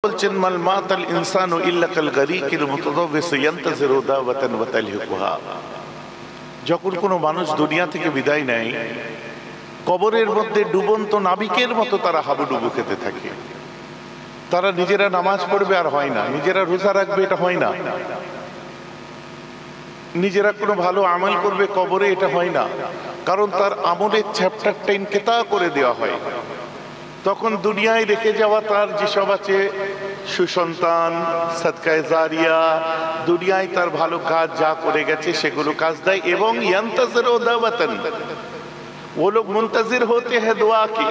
বলছেন মাল মাতাল ইনসানু ইল্লা কাল গারিকিল মুতাদাব্বিস ইয়ান্তাজিরু দাওয়াতান ওয়া তালহিকুহা। যখন কোনো মানুষ দুনিয়া থেকে বিদায় নেয়, কবরের মধ্যে ডুবন্ত নাবিকের মতো তারা হাবুডুবু খেতে থাকে। তারা নিজেরা নামাজ পড়বে আর হয় না, নিজেরা রোজা রাখবে এটা হয় না, নিজেরা কোনো ভালো আমল করবে কবরে এটা হয় না, কারণ তার আমলের চ্যাপ্টারটা ইনকেতা করে দেওয়া হয়। তখন দুনিয়ায় রেখে যাওয়া তার যেসব আছে সুসন্তান, সাদকায়ে জারিয়া, দুনিয়ায় তার ভালো কাজ যা করে গেছে সেগুলো কাজ দেয়। এবং ইয়ান্তাজিরু দাওয়াতান, ও লোক মুনতাজির হতে হ্যাঁ দোয়া কি,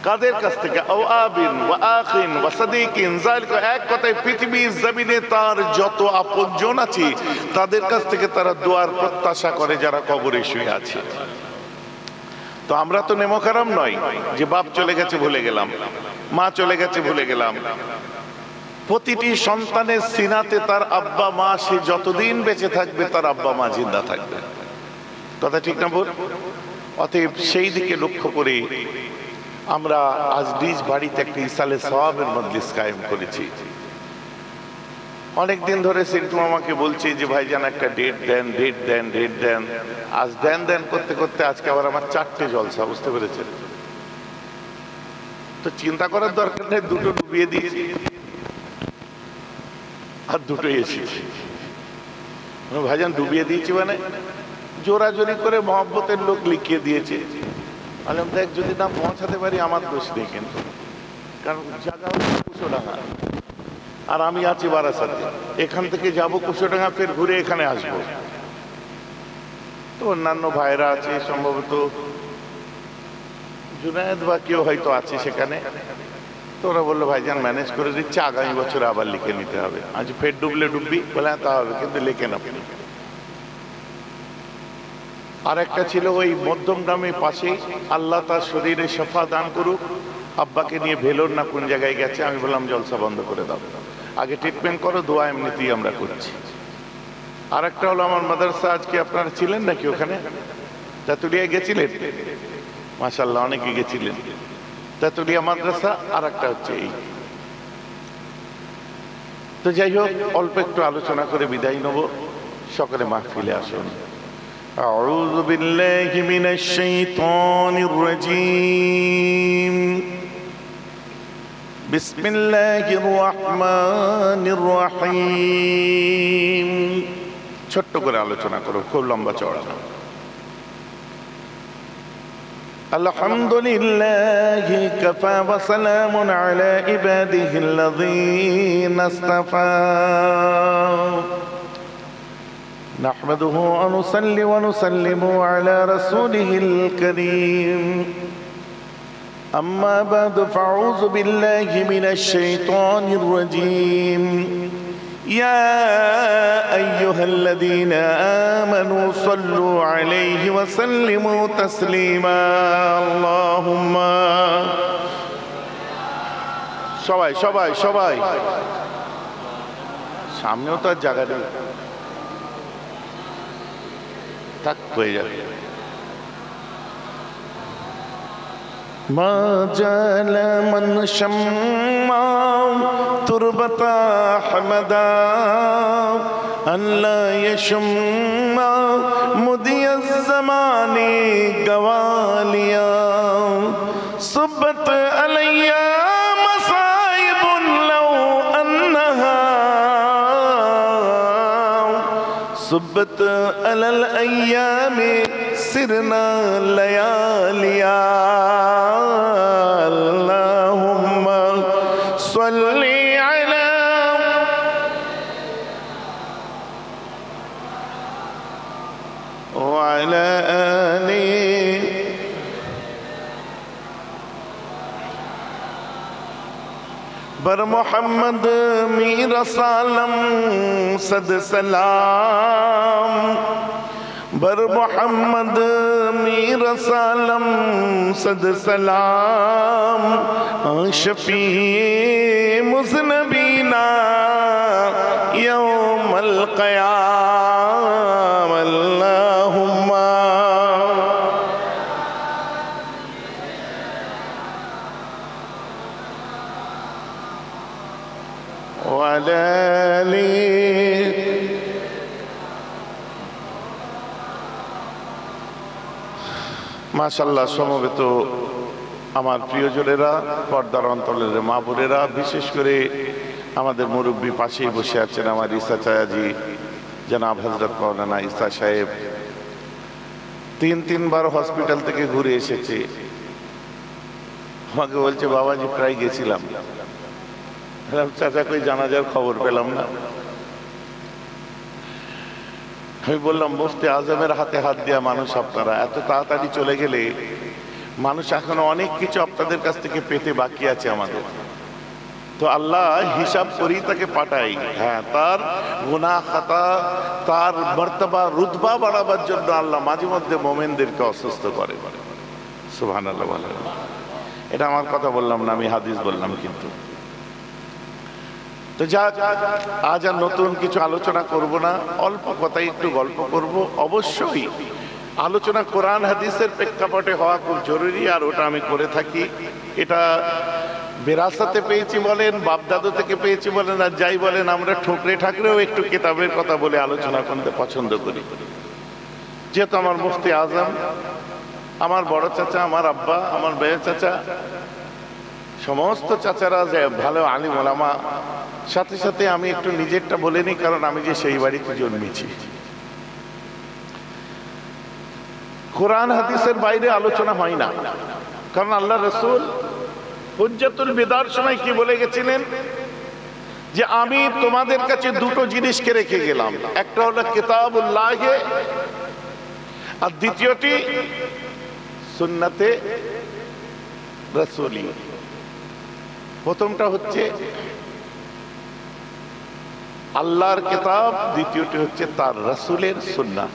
কাদের কাছ থেকে? আওয়াবিন ওয়া আখিন ওয়া সাদিকিন, যালিকা, এক কথায় পৃথিবীর জমিনে তার যত আপনজন আছে তাদের কাছ থেকে তারা দোয়ার প্রত্যাশা করে যারা কবরে শুয়ে আছে। তো আমরা তো নেমকারাম নয় যে বাপ চলে গেছে ভুলে গেলাম, মা চলে গেছে ভুলে গেলাম। প্রতিটি সন্তানের সিনাতে তার আব্বা মা, সে যতদিন বেঁচে থাকবে তার আব্বা মা জিন্দা থাকবে। কথা ঠিক না বল? অতএব সেই দিকে লক্ষ্য করে আমরা আজ নিজ বাড়িতে একটা ইসালে সওয়াবের মজলিস কায়েম করেছি। অনেকদিন ধরে সিন্টু আমাকে বলছে যে ভাইজান একটা ডেট দেন, ডেট দেন, ডেট দেন। আজ দেন দেন করতে করতে আজকে আবার আমার 4টে জলসা, বুঝতে পেরেছেন? তো চিন্তা করার দরকার নেই, দুটো ডুবিয়ে দিয়েছি আর দুটো এসেছি। ভাইজান ডুবিয়ে দিয়েছি মানে জোরাজোরি করে মহব্বতের লোক লিখিয়ে দিয়েছে। আলম দেখ, যদি না পৌঁছাতে পারি আমার দোষ নেই, কিন্তু কারণ জায়গা হচ্ছে কুশোডাঙ্গা আর আমি আছি বারাসাতে। এখান থেকে যাবো কুশোডাঙ্গা, ফের ঘুরে এখানে আসবো। তো অন্যান্য ভাইরা আছে, সম্ভবত জুনায়েদ বা কেউ হয়তো আছে সেখানে। তো ওরা বললো ভাইজান ম্যানেজ করে দিচ্ছে, আগামী বছর আবার লিখে নিতে হবে। আজ ফের ডুবলে ডুববি, বলে তা হবে, কিন্তু লিখে না। আর একটা ছিল ওই মধ্যম গ্রামে পাশে, আল্লাহ তার শরীরে শফা দান করুক, আব্বাকে নিয়ে ভেলোর না কোন জায়গায় গেছে। আমি বললাম জলসা বন্ধ করে দাও, আগে ট্রিটমেন্ট করো, দোয়া এমনিতেই আমরা করছি। আর একটা হলো আমার মাদ্রাসা, আজকে আপনারা ছিলেন নাকি ওখানে? তেতুলিয়া গেছিলেন? মাশাআল্লাহ, অনেকে গেছিলেন। তেতুলিয়া মাদ্রাসা। আর একটা হচ্ছে এই। তো যাই হোক, অল্প একটু আলোচনা করে বিদায় নেব। সকলে মাহফিলে আসুন। أعوذ بالله من الشيطان الرجيم بسم الله الرحمن الرحيم। ছোট্ট করে আলোচনা করো, খুব লম্বা চওড়া না। الحمد لله كفى وسلام على عباده الذين اصطفى نحمده ونصلي ونسلم على رسوله الكريم أما بعد فأعوذ بالله من الشيطان الرجيم يا أيها الذين آمنوا صلوا عليه وسلموا تسليما اللهم সবাই সবাই সবাই সামনেও তো আর জায়গা নেই, থাক হয়ে যাবে। ما جال من شمع تربة حمدا أن لا يشمع مضي الزمان قواليا صبت علي مصائب لو أنها صبت على الأيام سرنا لياليا اللهم صل على وعلى آله بر محمد میر سالم صد سلام بر محمد میر سالم صد سلام شفیع مذنبینا یوم القیام اللہم وعلى آله মাশাআল্লাহ। সমবেত আমার প্রিয়জনেরা, পর্দার অন্তরের মা বোনেরা, বিশেষ করে আমাদের মুরব্বী পাশেই বসে আছেন আমার ইসা চায়াজি, জনাব হযরত মাওলানা ইসা সাহেব। তিনবার হসপিটাল থেকে ঘুরে এসেছে। আমাকে বলছে বাবাজি প্রায় গেছিলাম। চাচা কই জানাজার খবর পেলাম না। আমি বললাম মুফতি আজমের হাতে হাত দেওয়া মানুষ আপনারা, এত তাড়াতাড়ি চলে গেলে মানুষ এখনো অনেক কিছু আপনাদের কাছ থেকে পেতে বাকি আছে আমাদের। তো আল্লাহ হিসাব করেই তাকে পাঠাই। হ্যাঁ, তার গুনাহ খাতা, তার মর্তবা রুতবা বাড়াবার জন্য আল্লাহ মাঝে মধ্যে মোমেনদেরকে অসুস্থ করে। সুবহানাল্লাহ বলেন। এটা আমার কথা বললাম না, আমি হাদিস বললাম। কিন্তু তো যা আজ আর নতুন কিছু আলোচনা করব না, অল্প কথাই একটু গল্প করব। অবশ্যই আলোচনা কোরআন হাদিসের প্রেক্ষাপটে হওয়া খুব জরুরি, আর ওটা আমি করে থাকি। এটা বিরাসতে পেয়েছি বলেন, বাপদাদু থেকে পেয়েছি বলেন, আর যাই বলেন, আমরা ঠুকরে ঠাকরেও একটু কিতাবের কথা বলে আলোচনা করতে পছন্দ করি। যেহেতু আমার মুফতি আজম, আমার বড় চাচা, আমার আব্বা, আমার বেয়ে চাচা, সমস্ত চাচারা যে ভালো আলিম ওলামা, সাথে সাথে আমি একটু নিজেরটা বলে নিই, কারণ আমি যে সেই বাড়িতে জন্মেছি। কোরআন হাদিসের বাইরে আলোচনা হয় না, কারণ আল্লাহ রাসূল হুজ্জাতুল বিদার সময় কি বলে গেছিলেন যে আমি তোমাদের কাছে দুটো জিনিসকে রেখে গেলাম, একটা হলো কিতাবুল্লাহ আর দ্বিতীয়টি সুন্নাতে রাসূলি। প্রথমটা হচ্ছে আল্লাহর কিতাব, দ্বিতীয়টি হচ্ছে তার রাসূলের সুন্নাহ।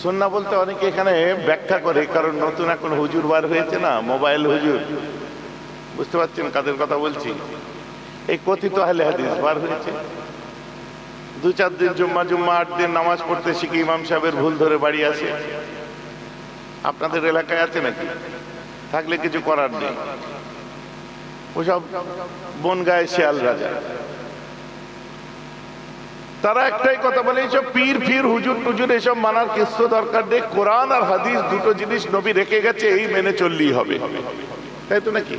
সুন্নাহ বলতে অনেকে এখানে ব্যাখ্যা করে, কারণ নতুন এখন হুজুর বার হয়েছে না, মোবাইল হুজুর, বুঝতে পারছেন কাদের কথা বলছি। এই কথিত আহলে হাদিস বার হয়েছে, 2-4 দিন জুম্মা 8 দিন নামাজ পড়তে শিখে ইমাম সাহেবের ভুল ধরে বাড়ি আসে। আপনাদের এলাকায় আছে নাকি? থাকলে কিছু করার নেই, ওসব বন গায়ে শিয়াল রাজা। তারা একটাই কথা বলে, এইসব পীর ফির হুজুর টুজুর এসব মানার কিছু দরকার নেই, কোরআন আর হাদিস দুটো জিনিস নবী রেখে গেছে, এই মেনে চললেই হবে, তাই তো নাকি?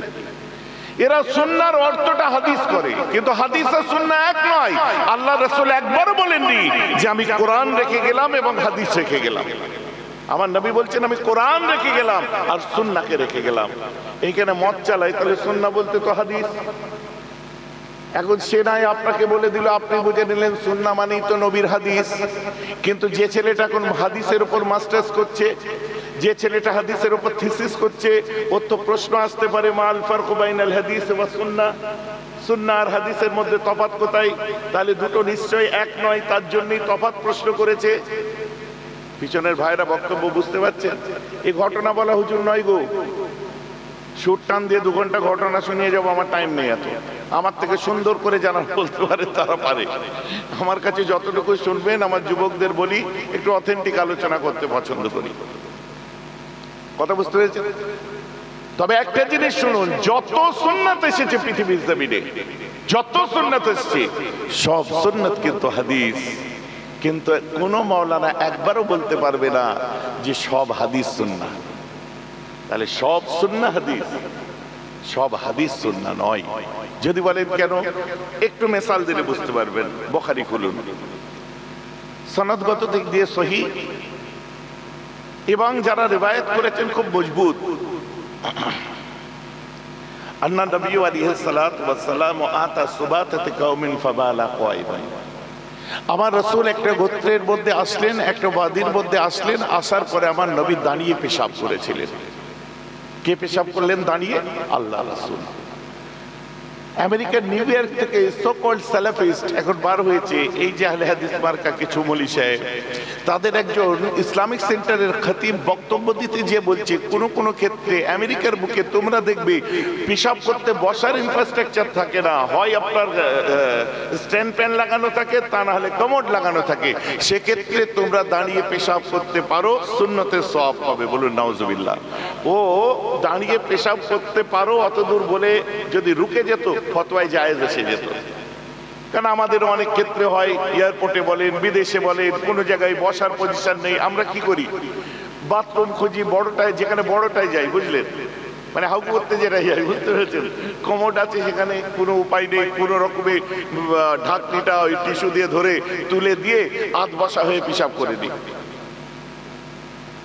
এরা সুন্নাহর অর্থটা হাদিস করে, কিন্তু হাদিস আর সুন্নাহ এক নয়। আল্লাহ রাসূল একবারও বলেননি যে আমি কোরআন রেখে গেলাম এবং হাদিস রেখে গেলাম। আমার নবী বলছেন আমি কোরআন রেখে গেলাম আর সুন্নাহকে রেখে গেলাম। এইখানে মত চালাই, তাহলে সুন্নাহ বলতে তো হাদিস। এখন সে নাই আপনাকে বলে দিল, আপনি বুঝে নিলেন সুন্নাহ মানেই তো নবীর হাদিস। কিন্তু যে ছেলেটা এখন হাদিসের উপর মাস্টার্স করছে, যে ছেলেটা হাদিসের উপর থিসিস করছে, ওর তো প্রশ্ন আসতে পারে মাল ফারকু বাইনাল হাদিস ওয়া সুন্নাহ, সুন্নাহ আর হাদিসের মধ্যে তফাৎ কোথায়? তাহলে দুটো নিশ্চয়ই এক নয়, তার জন্যই তফাৎ প্রশ্ন করেছে। পিছনের ভাইরা বক্তব্য বুঝতে পারছেন? এই ঘটনা বলা হুজুর নয় গো, সুর টান দিয়ে 2 ঘন্টা ঘটনা শুনিয়ে যাবো, আমার টাইম নেই এত। আমার থেকে সুন্দর করে যারা বলতে পারে তারা পারে। আমার কাছে যতটুকু শুনবেন, আমার যুবকদের বলি একটু অথেন্টিক আলোচনা করতে পছন্দ করি। কথা বুঝতে পেরেছেন? তবে একটা জিনিস শুনুন, যত সুন্নাত এসেছে পৃথিবীর জমিনে, যত সুন্নাত এসেছে সব সুন্নাত কিন্তু হাদিস। কিন্তু কোন মাওলানা একবারও বলতে পারবে না যে সব হাদিস সুন্নাহ। তাহলে সব সুন্নাহ হাদিস, সব হাদিস সুন্নাহ নয়। যদি বলেন কেন, একটু মিসাল দিলে বুঝতে পারবেন। বুখারী খুলুন, সনদগত দিক দিয়ে সহিহ এবং যারা রিওয়ায়াত করেছেন খুব মজবুত। আন্না নবী আলাইহিস সালাতু ওয়াস সালাম আতা সুবাতাত কওমিন ফাবালা কায়মান। আমার রাসূল একটা গোত্রের মধ্যে আসলেন, একটা ওয়াদির মধ্যে আসলেন, আসার পরে আমার নবী দাঁড়িয়ে পেশাব করেছিলেন। কে পেশাব করলেন দাঁড়িয়ে? আল্লাহ রাসূল। আমেরিকার নিউ ইয়র্ক থেকে সো কল্ড সালাফিস্ট এখন বার হয়েছে, এই যে আহলে হাদিস মার্কা কিছু মৌলী সাহেব, তাদের একজন ইসলামিক সেন্টারের খতিব বক্তব্য দিতে যে বলছে কোন ক্ষেত্রে আমেরিকার বুকে তোমরা দেখবে পেশাব করতে বসার ইনফ্রাস্ট্রাকচার থাকে না, হয় আপনার স্ট্যান্ড ফ্যান লাগানো থাকে, তা না হলে কমোড লাগানো থাকে, সেক্ষেত্রে তোমরা দাঁড়িয়ে পেশাব করতে পারো, সুন্নতের সওয়াব হবে। বলুন নাউজুবিল্লাহ। ও দাঁড়িয়ে পেশাব করতে পারো অতদূর বলে যদি রুকে যেত ফতোয়ায় জায়েজ এসে যেত। কারণ আমাদের অনেক ক্ষেত্রে হয়, এয়ারপোর্টে বলেন, বিদেশে বলেন, কোনো জায়গায় বসার পজিশন নেই, আমরা কি করি, বাথরুম খুঁজি বড়টায়, যেখানে বড়টায় যাই, বুঝলেন, মানে হাউ করতে যেটা যাই, বুঝতে পেরেছেন, কমোড আছে সেখানে, কোনো উপায় নেই, কোনো রকমের ঢাকনিটা ওই টিস্যু দিয়ে ধরে তুলে দিয়ে আধ বসা হয়ে পেশাব করে দিই।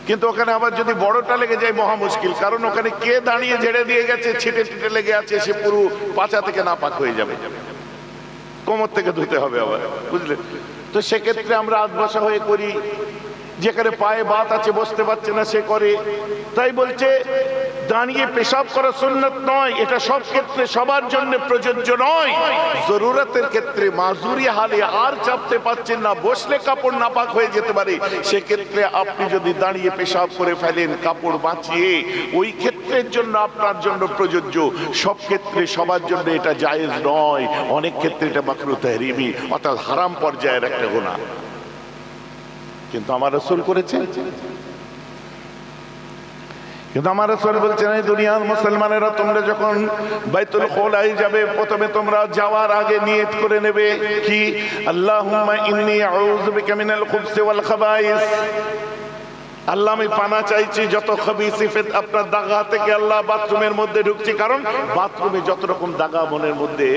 কিন্তু ওখানে আবার যদি বড়টা লেগে যায় মহা মুশকিল, কারণ ওখানে কে দাঁড়িয়ে ঝেড়ে দিয়ে গেছে, ছিটে ছিটে লেগে আছে, সে পুরো পাছা থেকে নাপাক হয়ে যাবে, কোমর থেকে ধুতে হবে আবার, বুঝলেন। তো সেক্ষেত্রে আমরা আধ বসা হয়ে করি, যেখানে পায়ে বাত আছে বসতে পারছে না সে করে। তাই বলছে দাঁড়িয়ে পেশাব করা সুন্নাত নয়, এটা সব ক্ষেত্রে সবার জন্য প্রযোজ্য নয়। জরুরতের ক্ষেত্রে মাজুরি হালে আর চাপতে পারছেন না, বসলে কাপড় নাপাক হয়ে যেতে পারে, সেক্ষেত্রে আপনি যদি দাঁড়িয়ে পেশাব করে ফেলেন কাপড় বাঁচিয়ে, ওই ক্ষেত্রের জন্য আপনার জন্য প্রযোজ্য। সব ক্ষেত্রে সবার জন্য এটা জায়েজ নয়, অনেক ক্ষেত্রে এটা মাকরুহ তাহরিমি অর্থাৎ হারাম পর্যায়ের একটা গুনাহ। কিন্তু আমার রাসূল করেছেন, কিন্তু আমার রাসূল বলছেন এই দুনিয়ার মুসলমানেরা তোমরা যখন বাইতুল খোলাই যাবে, প্রথমে তোমরা যাওয়ার আগে নিয়ত করে নেবে কি, আল্লাহুম্মা ইন্নী আউযু বিকা মিনাল খুবসি ওয়াল খাবাইস, আল্লাহ আমি পানা চাইছি যত খবিস সিফাত আপনার দাগা থেকে। আল্লাহ বাথরুমের মধ্যে ঢুকছি, কারণ বাথরুমে যত রকম দাগা মনের মধ্যে,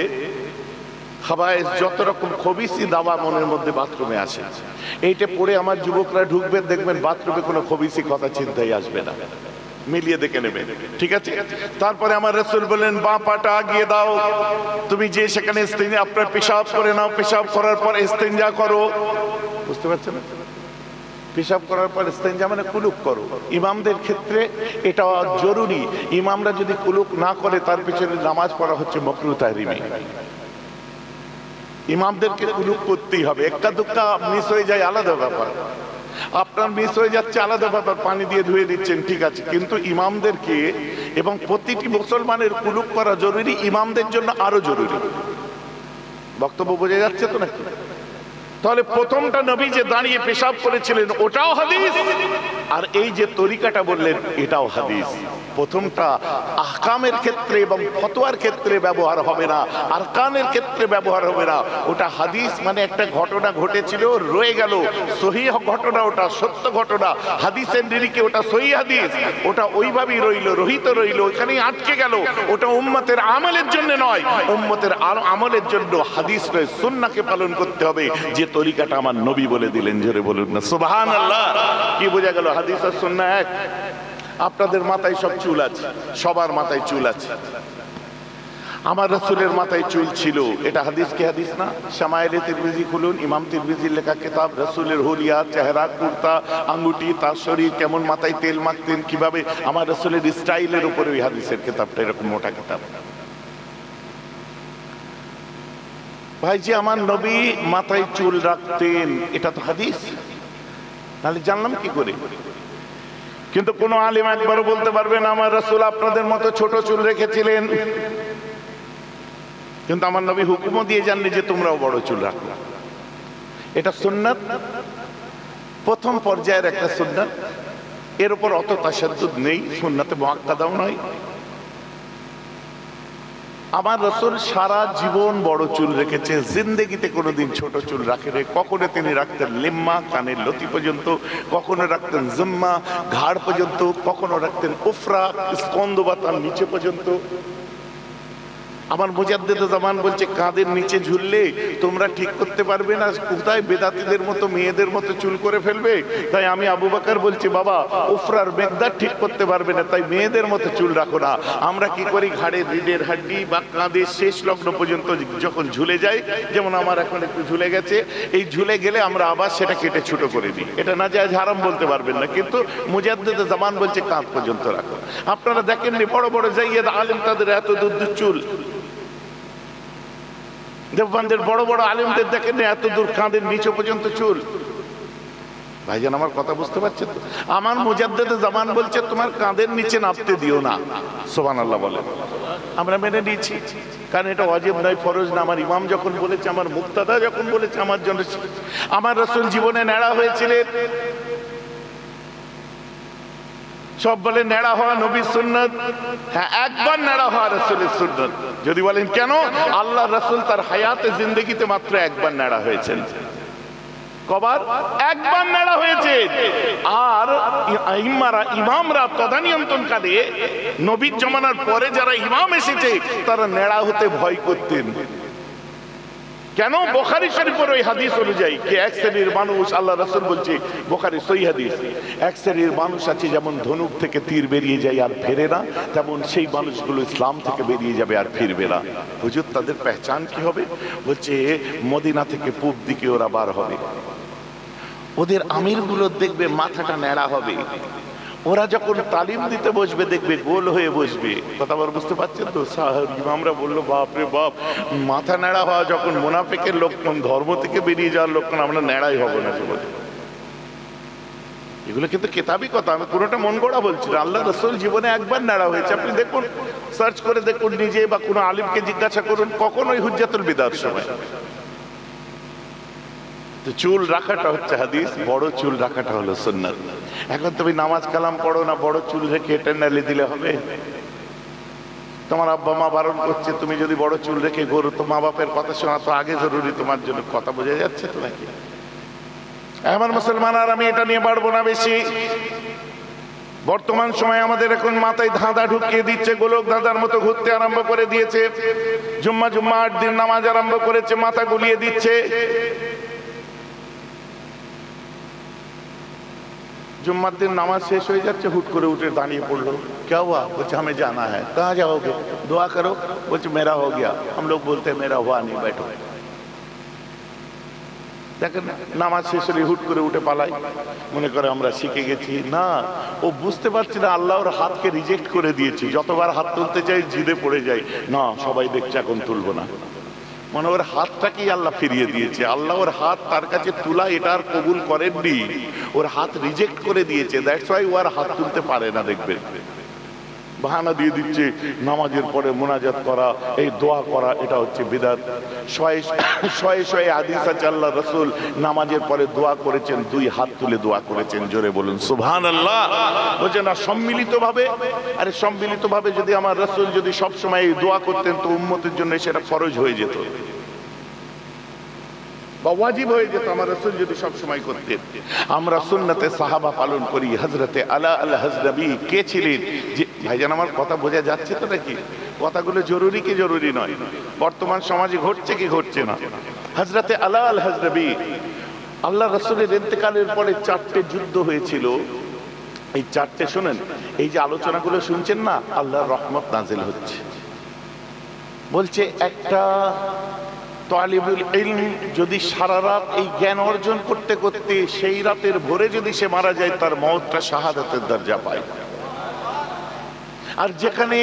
খাবাইস যত রকম খবিসি দাবা মনের মধ্যে বাথরুমে আসে, এইটা পড়ে আমার যুবকরা ঢুকবেন, দেখবেন বাথরুমে কোনো খবিসি কথা চিন্তাই আসবে না, মিলিয়ে দেখে নেবেন, ঠিক আছে। তারপরে আমার রাসূল বলেন বাঁ পাটা আগিয়ে দাও, তুমি যে সেখানে ইস্তিনজা আপনার পেশাব করে নাও, পেশাব করার পর ইস্তিনজা করো, বুঝতে পারছেন, পেশাব করার পর ইস্তিনজা মানে কুলুক করো। ইমামদের ক্ষেত্রে এটা জরুরি, ইমামরা যদি কুলুক না করে তার পিছনে নামাজ পড়া হচ্ছে মাকরুহ তাহরিমি। ইমামদেরকে কুলুক করতেই হবে, একটা দুক্কা মিস হয়ে যায় আলাদা ব্যাপার, আপনার মিস হয়ে যাচ্ছে আলাদা ব্যাপার, পানি দিয়ে ধুয়ে দিচ্ছেন ঠিক আছে, কিন্তু ইমামদেরকে এবং প্রতিটি মুসলমানের কুলুক করা জরুরি, ইমামদের জন্য আরো জরুরি। বক্তব্য বোঝা যাচ্ছে তো নাকি? তাহলে প্রথমটা নবী যে দাঁড়িয়ে পেশাব করেছিলেন ওটাও হাদিস, আর এই যে তরিকাটা বললেন এটাও হাদিস। প্রথমটা আহকামের ক্ষেত্রে এবং ফতোয়ার ক্ষেত্রে ব্যবহার হবে না, আরকানের ক্ষেত্রে ব্যবহার হবে না, ওটা হাদিস মানে একটা ঘটনা ঘটেছিল রয়ে গেল, সহিহ ঘটনা, ওটা সত্য ঘটনা, হাদিসের নিরিখে ওটা সহিহ হাদিস, ওটা ওইভাবেই রইল, রহিত রইল, ওখানেই আটকে গেল, ওটা উম্মতের আমলের জন্য নয়, উম্মতের আমলের জন্য হাদিস নয় সুন্নাহকে পালন করতে হবে, যে তরিকাটা আমার নবী বলে দিলেন। জোরে বলুন না সুবহানাল্লাহ। কি বোঝা গেল? হাদিস আর সুন্নাহ এক। আপনাদের মাথায় সব চুল আছে, সবার মাথায় চুল আছে, আমার রাসূলের মাথায় চুল ছিল, এটা হাদিস কি হাদিস না? শামায়েলে তিরমিজি খুলুন, ইমাম তিরমিজির লেখা কিতাব, রাসূলের হুলিয়া, চেহারা, কুর্তা, আঙ্গুটি, তার শরীর কেমন, মাথায় তেল মাখতেন কিভাবে, আমার রাসূলের স্টাইলের উপরে ওই হাদিসের কিতাবটা, এরকম মোটা কিতাব। ভাইজি আমার নবী মাথায় চুল রাখতেন, এটা তো হাদিস, নাহলে জানলাম কি করে? কিন্তু কোন আলেম একবারও বলতে পারবে না আমার রাসূল আপনাদের মতো ছোট চুল রেখেছিলেন, কিন্তু আমার নবী হুকুমও দিয়ে জাননি যে তোমরাও বড় চুল রাখো। এটা সুন্নাত, প্রথম পর্যায়ের একটা সুন্নাত, এর উপর অত তাশাদ্দুদ নেই, সুন্নাতে মুআক্কাদাও নয়। আমার রাসূল সারা জীবন বড় চুল রেখেছে, জিন্দেগিতে কোনোদিন ছোট চুল রাখেনি। কখনো তিনি রাখতেন লিম্মা, কানের লতি পর্যন্ত, কখনো রাখতেন জুম্মা, ঘাড় পর্যন্ত, কখনো রাখতেন উফরা, স্কন্দবাতার নিচে পর্যন্ত। আমার মুজাদ্দিদ জামান বলছে কাঁধের নিচে ঝুললে তোমরা ঠিক করতে পারবে না, কোথায় বেদাতীদের মতো মেয়েদের মতো চুল করে ফেলবে। তাই আমি আবু বকর বলছি বাবা উফরার মেকদার ঠিক করতে পারবে না, তাই মেয়েদের মতো চুল রাখো না। আমরা কি করি, ঘাড়ের রিডের হাড্ডি বা কাঁধের শেষ লগ্ন পর্যন্ত যখন ঝুলে যায়, যেমন আমার এখন একটু ঝুলে গেছে, এই ঝুলে গেলে আমরা আবার সেটা কেটে ছোট করে দিই, এটা না যায় হারাম বলতে পারবেন না, কিন্তু মুজাদ্দিদ জামান বলছে কাঁধ পর্যন্ত রাখো। আপনারা দেখেননি বড় বড় জাইয়েদ আলেম তাদের এত দূর দূর চুল, দেওবন্দের বড় বড় আলেমদের দেখেন এত দূর কাঁধের নিচে পর্যন্ত চুল। ভাইজান আমার কথা বুঝতে পারছেন তো? আমার মুজাদ্দিদ জামান বলছে তোমার কাঁধের নিচে নাপতে দিও না, সুবহানাল্লাহ বলেন। আমরা মেনে নিয়েছি, কারণ এটা ওয়াজিব নয়, ফরজ না। আমার ইমাম যখন বলেছে, আমার মুক্তাদা যখন বলেছে, আমার জন্য। আমার রাসূল জীবনে ন্যাড়া হয়েছিলেন, সব বলে নেড়া হওয়া নবীর সুন্নত। হ্যাঁ, একবার নেড়া হওয়া রাসূলের সুন্নত। যদি বলেন কেন, আল্লাহ রাসূল তার হায়াতে জিন্দেগিতে মাত্র একবার নেড়া হয়েছেন। কবার? একবার নেড়া হয়েছে। আর ইমামরা তদানীন্তনকালে নবীর জমানার পরে যারা ইমাম এসেছে তারা নেড়া হতে ভয় করতেন। কেন? বুখারী শরীফের ওই হাদিস অনুযায়ী যে এক শ্রেণীর মানুষ, আল্লাহ রাসূল বলছে, বুখারী সহিহ হাদিস, এক শ্রেণীর মানুষ আছে যেমন ধনুক থেকে তীর বেরিয়ে যায় আর ফেরে না, তেমন সেই মানুষগুলো ইসলাম থেকে বেরিয়ে যাবে আর ফিরবে না। হুজুর, তাদের পেহচান কি হবে? বলছে মদিনা থেকে পূব দিকে ওরা বার হবে, ওদের আমিরগুলো দেখবে মাথাটা ন্যাড়া হবে, ওরা যখন তালিম দিতে বসবে দেখবে গোল হয়ে বসবে। কথা বল, বুঝতে পারছেন তো? ইমামরা বললো, বাপ রে বাপ, মাথা ন্যাড়া হওয়া যখন মুনাফিকের লক্ষণ, ধর্ম থেকে বেরিয়ে যাওয়ার লক্ষণ, আমরা ন্যাড়াই হবো না। এগুলো কিন্তু কেতাবি কথা, আমি পুরোটা মন গড়া বলছি না। আল্লাহ রাসূল জীবনে একবার ন্যাড়া হয়েছে। আপনি দেখুন, সার্চ করে দেখুন নিজে, বা কোনো আলিমকে জিজ্ঞাসা করুন, কখন ওই হুজ্জাতুল বিদার সময়। তো চুল রাখাটা হচ্ছে হাদিস, বড় চুল রাখাটা হলো সুন্নাত। এখন তুমি নামাজ কালাম পড়ো না, বড় চুল রেখে টেন্ডালি দিলে হবে? তোমার আব্বা মা বারণ করছে, তুমি যদি বড় চুল রেখে ঘোরো তো মা বাপের কথা শোনা তো আগে জরুরি তোমার জন্য। কথা বোঝা যাচ্ছে তো নাকি? আমার মুসলমান, আর আমি এটা নিয়ে বাড়বো না বেশি। বর্তমান সময়ে আমাদের এখন মাথায় ধাঁধা ঢুকিয়ে দিচ্ছে, গোলক ধাঁধার মতো ঘুরতে আরম্ভ করে দিয়েছে। জুম্মা 8 দিন নামাজ আরম্ভ করেছে, মাথা গুলিয়ে দিচ্ছে। जुम्मर दिन नमाज शेष हो जाते, हुट करे उठे दानिए पढ़ लो, क्या हुआ? बोले हमें जाना है। कहाँ जाओगे? दुआ करो। बोले मेरा हो गया। हम लोग बोलते मेरा हुआ नहीं, बैठो। দেখেন নামাজ শেষ হলে হুট করে উঠে পালাই, মনে করে আমরা শিখে গেছি। না, ও বুঝতে পারছি না আল্লাহ ওর হাতকে রিজেক্ট করে দিয়েছি। যতবার হাত তুলতে চাই জিদে পড়ে যাই, না সবাই দেখছে এখন তুলবো না। মানে ওর হাতটাকেই আল্লাহ ফিরিয়ে দিয়েছে। আল্লাহ ওর হাত তার কাছে তুলা এটা আর কবুল করেননি, ওর হাত রিজেক্ট করে দিয়েছে। দ্যাটস ওয়াই ও আর হাত তুলতে পারে না। দেখবেন বাহানা দিয়ে দিচ্ছে নামাজের পরে মোনাজাত করা, এই দোয়া করা, এটা হচ্ছে বিদআত। শয়ে শয়ে হাদিস আছে আল্লাহ রাসূল নামাজের পরে দোয়া করেছেন, 2 হাত তুলে দোয়া করেছেন। জোরে বলুন সুবহানাল্লাহ। বলছে না সম্মিলিত ভাবে। আরে সম্মিলিত ভাবে যদি আমার রাসূল যদি সব সময় এই দোয়া করতেন তো উম্মতের জন্য সেটা ফরজ হয়ে যেত বা ওয়াজিব হয়ে যেত, আমার রাসূল যদি সব সময় করতেন। আমরা সুন্নতে সাহাবা পালন করি। হযরতে আলা আল হাজরাবি কে ছিলেন? যে ভাইজান আমার কথা বোঝা যাচ্ছে তো নাকি? কথাগুলো জরুরি কি জরুরি নয়? বর্তমান সমাজে ঘটছে কি ঘটছে না? হযরতে আলা আল হাজরাবি, আল্লাহ রাসূলের ইন্তেকালের পরে 4টে যুদ্ধ হয়েছিল। এই 4টে শুনেন, এই যে আলোচনাগুলো শুনছেন না, আল্লাহর রহমত নাজিল হচ্ছে। বলছে একটা তালিবুল ইলম যদি সারা রাত এই জ্ঞান অর্জন করতে করতে সেই রাতের ভোরে যদি সে মারা যায়, তার মওতটা শাহাদাতের দরজা পায়। আর যেখানে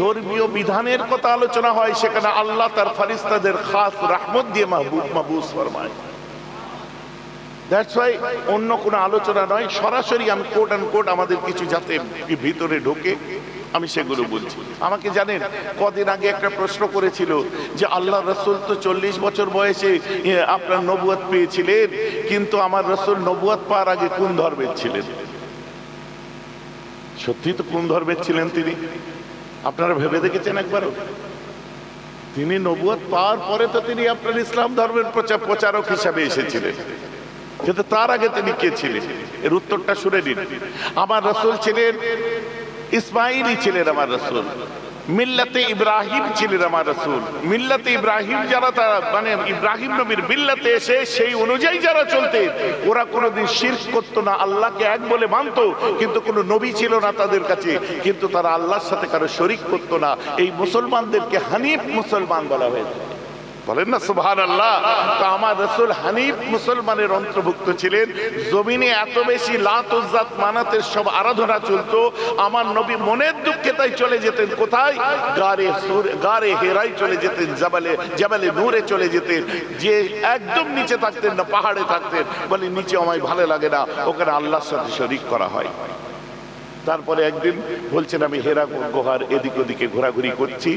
ধর্মীয় বিধানের কথা আলোচনা হয় সেখানে আল্লাহ তার ফেরেশতাদের খাস রহমত দিয়ে মাহবুস ফরমায়। দ্যাটস ওয়াই অন্য কোনো আলোচনা নয়, সরাসরি আমি কোট অ্যান্ড কোট আমাদের কিছু যাতে ভিতরে ঢোকে আমি সেগুলো বলছি। আমাকে জানেন কদিন আগে একটা প্রশ্ন করেছিল যে আল্লাহ রাসূল তো 40 বছর বয়সে আপনার নবুয়ত পেয়েছিলেন, কিন্তু আমার রাসূল নবুয়ত পাওয়ার আগে কোন ধর্মের ছিলেন? সত্যি তো কোন ধর্মের ছিলেন তিনি? আপনারা ভেবে দেখেছেন একবারও? তিনি নবুয়ত পাওয়ার পরে তো তিনি আপনার ইসলাম ধর্মের প্রচারক হিসাবে এসেছিলেন, কিন্তু তার আগে তিনি কে ছিলেন? এর উত্তরটা শুনে নিন। আমার রাসূল ছিলেন ইসমাইলি, ছিলেন আমার রাসূল। মিল্লাতে ইব্রাহিম ছিলেন আমার রাসূল। মিল্লাতে ইব্রাহিম যারা, তারা মানে ইব্রাহিম নবীর মিল্লাতে এসে সেই অনুযায়ী যারা চলতেন, ওরা কোনোদিন শিরক করতো না, আল্লাহকে এক বলে মানতো, কিন্তু কোনো নবী ছিল না তাদের কাছে, কিন্তু তারা আল্লাহর সাথে কারো শরীক করতো না। এই মুসলমানদেরকে হানিফ মুসলমান বলা হয়েছে। বলেন না সুবহানাল্লাহ। তো আমার রাসূল হানিফ মুসলমানের অন্তর্ভুক্ত ছিলেন। জমিনে এত বেশি লাত উজ্জাত মানাতের সব আরাধনা চলতো, আমার নবী মনের দুঃখে তাই চলে যেতেন কোথায়? গারে হেরাই চলে যেতেন, জাবালে নূরে চলে যেতেন। যে একদম নিচে থাকতেন না, পাহাড়ে থাকতেন। বলে নিচে আমায় ভালো লাগে না, ওখানে আল্লাহর সাথে শরীক করা হয়। তারপরে একদিন বলছেন আমি হেরা গুহার এদিক ওদিকে ঘোরাঘুরি করছি,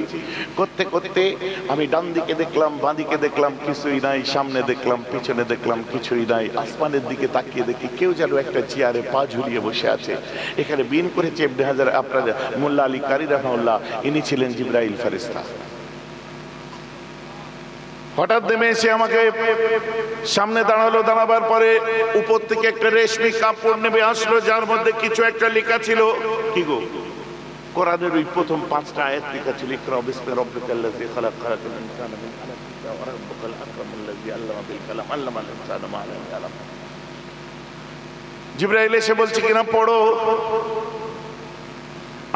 করতে করতে আমি ডান দিকে দেখলাম, বাঁ দিকে দেখলাম, কিছুই নাই, সামনে দেখলাম, পিছনে দেখলাম, কিছুই নাই। আসমানের দিকে তাকিয়ে দেখি কেউ যেন একটা চেয়ারে পা ঝুলিয়ে বসে আছে। এখানে বিন করেছে ইবনে হাজার আপনার মোল্লা আলী কারি রাহমাহুল্লাহ, ইনি ছিলেন জিবরাইল ফেরেশতা। হঠাৎ নেমে এসে আমাকে সামনে দাঁড়ালো, দাঁড়াবার পরে উপর থেকে একটা রেশমি কাপড় নেমে আসলো, যার মধ্যে কিছু একটা লেখা ছিল। কি গো? কোরআনের ওই প্রথম 5টা আয়াত লেখা ছিল, ইকরা বিসমি রাব্বিকাল্লাযী খালাক, খালাকাল ইনসানা মিন আলাক, ওয়া রাব্বুকাল আকরামুল্লাযী আল্লামা বিল কালাম, আল্লামাল ইনসানা মা লাম ইয়ালাম। জিবরাইল এসে বলছে কিনা পড়ো।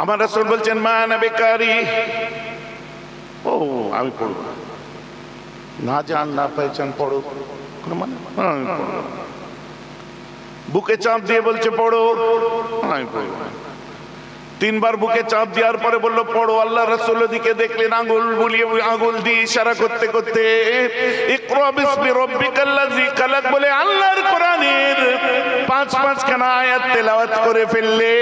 আমার রাসূল বলছেন মা আনা বিকারি। ও আমি পড়ব না, জান না পেছন পড়ো, কোনো মানে বুকে চাপ দিয়ে বলছে পড়ো, আমি পড়ব। 3 বার বুকে চাপ দেওয়ার পরে বললো পড়ো। আল্লাহ রাসূলের দিকে দেখলেন, আঙ্গুল বুলিয়ে আঙ্গুল দিয়ে ইশারা করতে করতে ইকরা বিসমি রাব্বিকাল্লাযী খালাক বলে আল্লাহর কোরআনের 5 খানা আয়াত তেলাওয়াত করে ফেললে।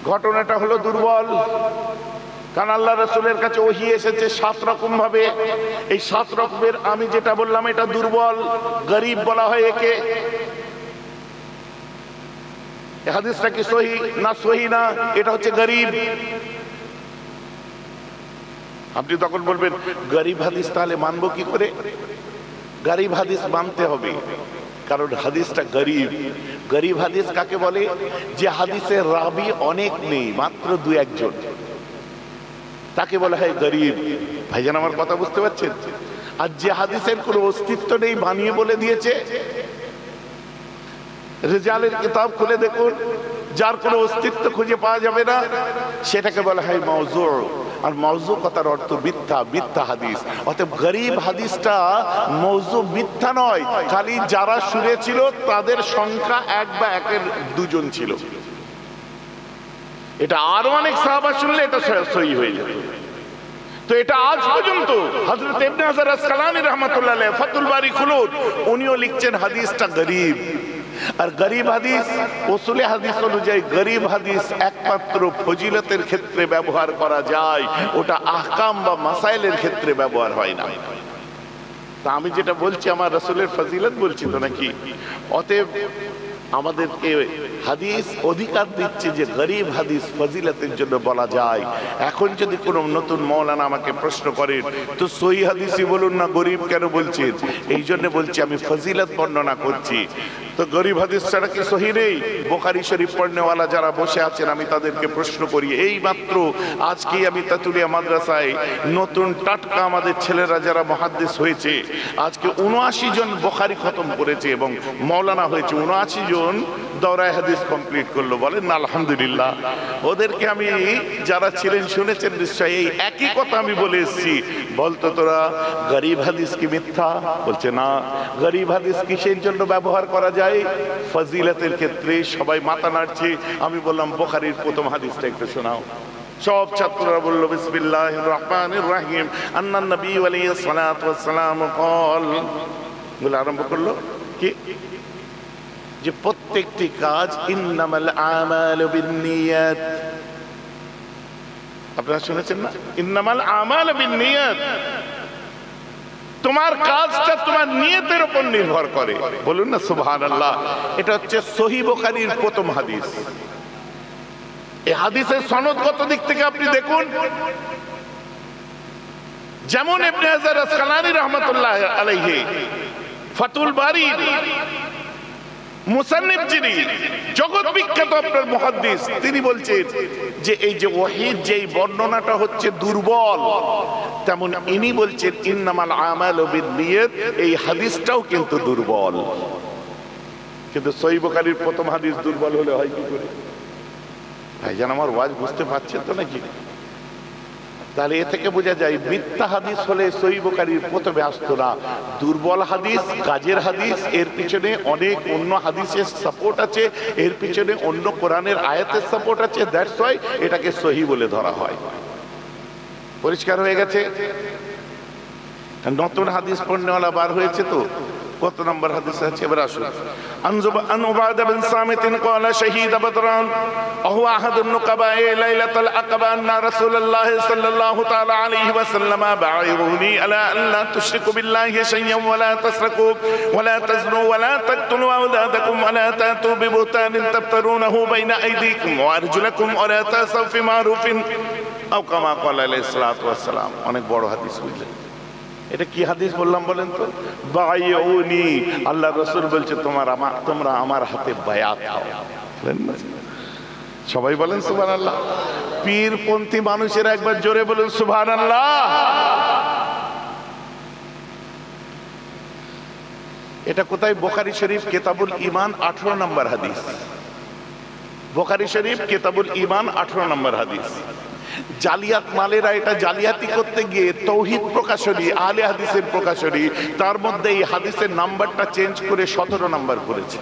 ঘটনাটা হলো দুর্বল, কারণ আল্লাহ রাসূলের কাছে ওহী এসেছে 7 রকম ভাবে। এই 7 রকমের আমি যেটা বললাম এটা দুর্বল, গরীব বলা হয় একে। এই হাদিসটা কি সহি না সহি না, এটা হচ্ছে গরীব। আপনি তখন বলবেন গরীব হাদিস তাহলে মানবো কি করে? গরীব হাদিস মানতে হবে, কারণ হাদিসটা গরীব। গরীব হাদিস কাকে বলে? যে হাদিসের রাবি অনেক নেই, মাত্র 2-1 জন, তাকে বলা হয় গরীব। ভাইজান আমার কথা বুঝতে পারছেন? আর যে হাদিসের কোনো অস্তিত্ব নেই, বানিয়ে বলে দিয়েছে, রিজালের কিতাব খুলে দেখুন, যার কোনো অস্তিত্ব খুঁজে পাওয়া যাবে না, সেটাকে বলা হয় মাউযু। আর মাউযু কথার অর্থ মিথ্যা, মিথ্যা হাদিস। অতএব গরীব হাদিসটা মাউযু মিথ্যা নয়, খালি যারা শুনেছিল তাদের সংখ্যা 1 বা 1-2 জন ছিল। এটা আরো অনেক সাহাবা শুনলে এটা সহিহ হয়ে যেত। তো এটা আজ পর্যন্ত হযরত ইবনে হাজার আসকালানী রাহমাতুল্লাহ আলাইহি ফাতুল বারি খুলুন, উনিও লিখছেন হাদিসটা গরীব। আর গরীব হাদিস উসুলে হাদিস অনুযায়ী গরীব হাদিস একমাত্র ফজিলতের ক্ষেত্রে ব্যবহার করা যায়, ওটা আহকাম বা মাসাইলের ক্ষেত্রে ব্যবহার হয় না। তা আমি যেটা বলছি আমার রাসূলের ফজিলত বলছি তো নাকি? অতএব আমাদেরকে হাদিস অধিকার দিচ্ছে যে গরীব হাদিস ফজিলতের জন্য বলা যায়। এখন যদি কোনো নতুন মাওলানা আমাকে প্রশ্ন করেন তো সহিহ হাদিসই বলুন না, গরীব কেন বলছেন? এই জন্য বলছি আমি ফজিলত বর্ণনা করছি। তো গরীব হাদিস ছাড়া কি সহিহ নেই? বুখারী শরীফ পড়নেওয়ালা যারা বসে আছেন আমি তাদেরকে প্রশ্ন করি, এই মাত্র আজকে আমি তাতুলিয়া মাদ্রাসায় নতুন টাটকা আমাদের ছেলেরা যারা মুহাদ্দিস হয়েছে, আজকে 79 জন বুখারী খতম করেছে এবং মাওলানা হয়েছে 79 জন দৌরায়ে হাদিস কমপ্লিট করলো। বলেন না আলহামদুলিল্লাহ। ওদেরকে আমি যারা ছিলেন শুনেছেন নিশ্চয়ই, এই একই কথা আমি বলে এসেছি। বলতো তোরা গরীব হাদিস কি মিথ্যা? বলছে না। গরীব হাদিস কিসের জন্য ব্যবহার করা যায়? ফজিলতের ক্ষেত্রে। সবাই মাথা নাড়ছে। আমি বললাম বুখারীর প্রথম হাদিসটা একটু শোনাও। সব ছাত্ররা বলল বিসমিল্লাহির রহমানির রহিম আন্নান নবী আলাইহিস সালাতু ওয়াস সালাম قال, বলে আরম্ভ করলো কি যে প্রত্যেকটি কাজ ইন্নামাল আমালু বিন্নিয়াত। আপনারা শুনেছেন না? ইন্নামাল আমালু বিন্নিয়াত। তোমার কাজটা তোমার নিয়তের উপর নির্ভর করে। বলুন না সুবহানাল্লাহ। এটা হচ্ছে সহিহ বুখারীর প্রথম হাদিস। এই হাদিসের সনদগত দিক থেকে আপনি দেখুন, যেমন ইবনে হাজার আসকালানী রাহমাতুল্লাহ আলাইহি ফাতুল বারি মুসান্নিফ যিনি জগৎ বিখ্যাত আপনার মুহাদ্দিস, তিনি বলছেন যে এই যে ওহীর যেই বর্ণনাটা হচ্ছে দুর্বল, তেমন ইনি বলছেন ইন্নামাল আমালু বিন্নিয়াত, এই হাদিসটাও কিন্তু দুর্বল। কিন্তু সহিহ বুখারীর প্রথম হাদিস দুর্বল হলে হয় কি করে? ভাইজান আমার ওয়াজ বুঝতে পারছেন তো নাকি? তাহলে এ থেকে বোঝা যায় মিথ্যা হাদিস হলে সহিহ বুখারীর প্রথমে আসতো না। দুর্বল হাদিস, কাজের হাদিস, এর পিছনে অনেক অন্য হাদিসের সাপোর্ট আছে, এর পিছনে অন্য কোরআনের আয়াতের সাপোর্ট আছে। দ্যাটস ওয়াই এটাকে সহিহ বলে ধরা হয়। পরিষ্কার হয়ে গেছে? নতুন হাদিস পড়নেওয়ালা বার হয়েছে তো কত নম্বর হাদিসে আছে এবার আসুন। আন উবাদা বিন সামিতিন ক্বালা শাহীদ বদরান ওয়া আহাদুন নুকাবায়ে লাইলাতুল আকবা আন্না রাসূলুল্লাহ সাল্লাল্লাহু তাআলা আলাইহি ওয়াসাল্লাম বা'ইরুনি আলা আল্লা তুশরিকু বিল্লাহি শাইয়্যান ওয়া লা তাসরাকু ওয়া লা তাজনু ওয়া লা তাকতুলু আওলাদাকুম ওয়া লা তাতু বিবুতানিন তাফতারুনাহু বাইনা আইদিকুম ওয়া আরজুলাকুম ওয়া লা তাসাউ ফি মারুফিন আও কামা ক্বালা আলাইহিস সালাতু ওয়াস সালাম। অনেক বড় হাদিস বুঝলেন। এটা কি হাদিস বললাম বলেন তো? বায়উনি, আল্লাহ রাসূল বলছে তোমরা আমার হাতে বায়াত দাও। সবাই বলেন সুবহানাল্লাহ। পীরপন্থী মানুষেরা একবার জোরে বলেন সুবহানাল্লাহ। এটা কোথায়? বুখারী শরীফ কিতাবুল ঈমান 18 নম্বর হাদিস। বুখারী শরীফ কিতাবুল ঈমান 18 নম্বর হাদিস। জালিয়াত মালেরা এটা জালিয়াতি করতে গিয়ে তৌহিদ প্রকাশনী, আহলে হাদিসের প্রকাশনী, তার মধ্যে এই হাদিসের নাম্বারটা চেঞ্জ করে 17 নাম্বার করেছে।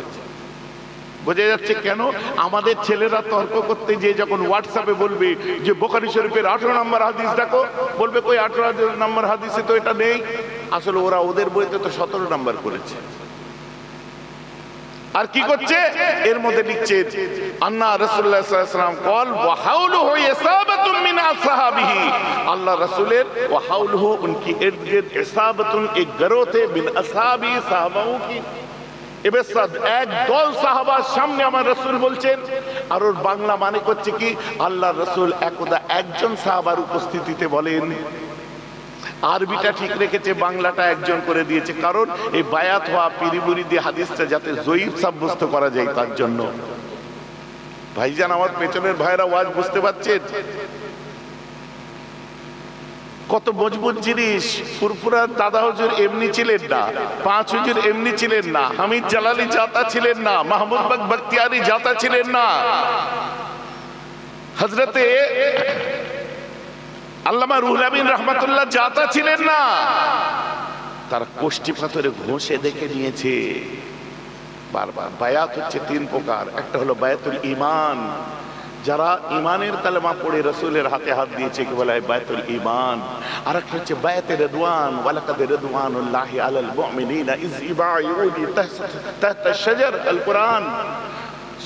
বোঝা যাচ্ছে কেন? আমাদের ছেলেরা তর্ক করতে গিয়ে যখন হোয়াটসঅ্যাপে বলবে যে বুখারী শরীফের 18 নম্বর হাদিস দেখো, বলবে কই 18 নম্বর হাদিসে তো এটা নেই। আসলে ওরা ওদের বইতে তো 17 নাম্বার করেছে। আর কি করছে? এর মধ্যে লিখছে আন্না রাসূলুল্লাহ সাল্লাল্লাহু আলাইহি ওয়াসাল্লাম কল ওয়া হাউলুহু ইসাবাতুন মিন আসহাবিহি, আল্লাহ রাসূলের ওয়া হাউলুহু উনকি ইরদ-গির্দ ইসাবাতুন এক গরোহ থে বিন আসহাবি, সাহাবাও কি এবার এক দল সাহাবার সামনে আমার রাসূল বলছেন। আর ওর বাংলা মানে করছে কি, আল্লাহ রাসূল একদা একজন সাহাবার উপস্থিতিতে বলেন। আরবিটা ঠিক রেখেছে, বাংলাটা একজন করে দিয়েছে, কারণ এই বায়াত হওয়া পিরিবুরি দিয়ে হাদিসটা যাতে জয়ীফ সাব্যস্ত করা যায় তার জন্য। ভাইজান আমার পেছনের ভাইরা ওয়াজ বুঝতে পারছেন? কত মজবুত জিনিস। ফুরফুরা দাদা হুজুর এমনি ছিলেন না, পাঁচ হুজুর এমনি ছিলেন না, হামিদ জালালি জাতা ছিলেন না, মাহমুদ বাগ বখতিয়ারি জাতা ছিলেন না, হযরতে আল্লামা রুহুল আমিন রাহমাতুল্লাহ জাতা ছিলেন না। তার কোষ্ঠী পাথরে ঘষে দেখে নিয়েছে বারবার। বায়াত হচ্ছে 3 প্রকার। একটা হলো বায়াতুল ঈমান, যারা ঈমানের কালেমা পড়ে রাসূলের হাতে হাত দিয়েছে কি বলা হয় বায়াতুল ঈমান। আর একটা হচ্ছে বায়াতে রিদওয়ান, ওয়ালাকাদ রিদওয়ানুল্লাহি আলাল মুমিনিনা ইয ইবাইউনি তাহতা শাজার, আল কোরআন।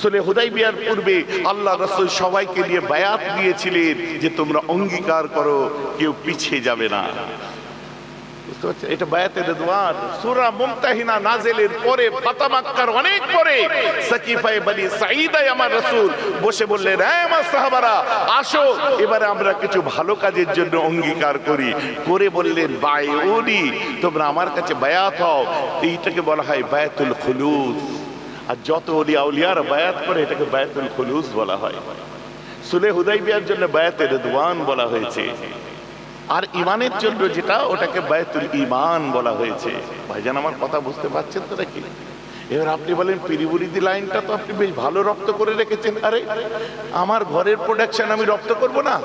সুলহ হুদাইবিয়ার পূর্বে আল্লাহ রাসূল সবাইকে নিয়ে বায়াত দিয়েছিলেন যে তোমরা অঙ্গীকার করো, কেউ পিছিয়ে যাবে না। বুঝতে পারছেন? এটা বায়াতে রিদওয়ান। সূরা মুমতাহিনা নাজিলের পরে, ফাতহ মক্কার অনেক পরে, সাকিফায়ে বনি সাঈদায় আমার রাসূল বসে বললেন, হে আমার সাহাবারা আসো এবারে আমরা কিছু ভালো কাজের জন্য অঙ্গীকার করি। করে বললেন বায়উনি, তোমরা আমার কাছে বায়াত হও। এইটাকে বলা হয় বায়াতুল খুলুস। আর যত ওলি আউলিয়ারা বায়াত করে এটাকে বায়াতুল খুলুস বলা হয়। সুলহ হুদাইবিয়ার জন্য বায়াতে রিদওয়ান বলা হয়েছে। আর ঈমানের জন্য যেটা, ওটাকে বায়াতুল ঈমান বলা হয়েছে। ভাইজান আমার কথা বুঝতে পারছেন তো নাকি? এবার আপনি বলেন পিরিবুরিদি লাইনটা তো আপনি বেশ ভালো রপ্ত করে রেখেছেন। আরে আমার ঘরের প্রোডাকশন আমি রপ্ত করব না?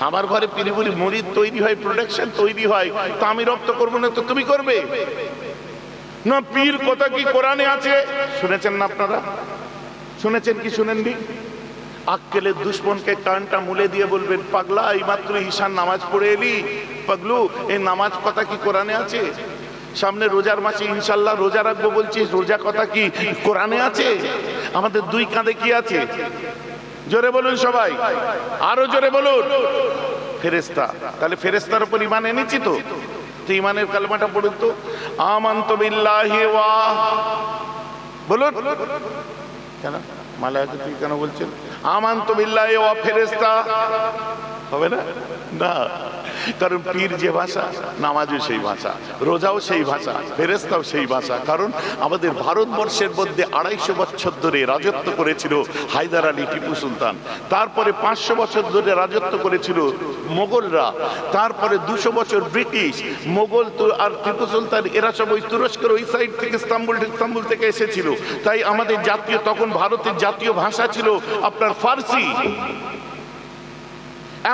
আমার ঘরে পিরিবুরি মুরিদ তৈরি হয়, প্রোডাকশন তৈরি হয়, তো আমি রপ্ত করব না তো তুমি করবে না? পীর কথা কি কোরআনে আছে? শুনেছেন না আপনারা? শুনেছেন কি শুনেননি? আক্কেলের দুশ্মনকে কানটা মুলে দিয়ে বলবেন, পাগলা এই মাত্র ঈশান নামাজ পড়ে এলি, পাগলু এই নামাজ কথা কি কোরআনে আছে? সামনে রোজার মাসে ইনশাআল্লাহ রোজা রাখবো বলছিস, রোজা কথা কি কোরআনে আছে? আমাদের দুই কাঁধে কি আছে? জোরে বলুন সবাই, আরো জোরে বলুন। ফেরেশতা। তাহলে ফেরেশতার উপর ঈমান এনেছি তো? তো ঈমানের কালেমাটা পড়ুন তো। আমানতু বিল্লাহি ওয়া, বলুন কেন মালায়েকা কি কেন বলছেন আমানতু বিল্লাহি ওয়া ফেরেশতা? হবে না? না, কারণ পীর যে ভাষা, নামাজও সেই ভাষা, রোজাও সেই ভাষা, ফেরেশতাও সেই ভাষা। কারণ আমাদের ভারতবর্ষের মধ্যে 250 বছর ধরে রাজত্ব করেছিল হায়দার আলী টিপু সুলতান, তারপরে 500 বছর ধরে রাজত্ব করেছিল মোগলরা, তারপরে 200 বছর ব্রিটিশ। মোগল আর টিপু সুলতান এরা সব ওই তুরস্কের ওই সাইড থেকে ইস্তাম্বুল থেকে এসেছিল। তাই আমাদের জাতীয়, তখন ভারতের জাতীয় ভাষা ছিল আপনার ফার্সি।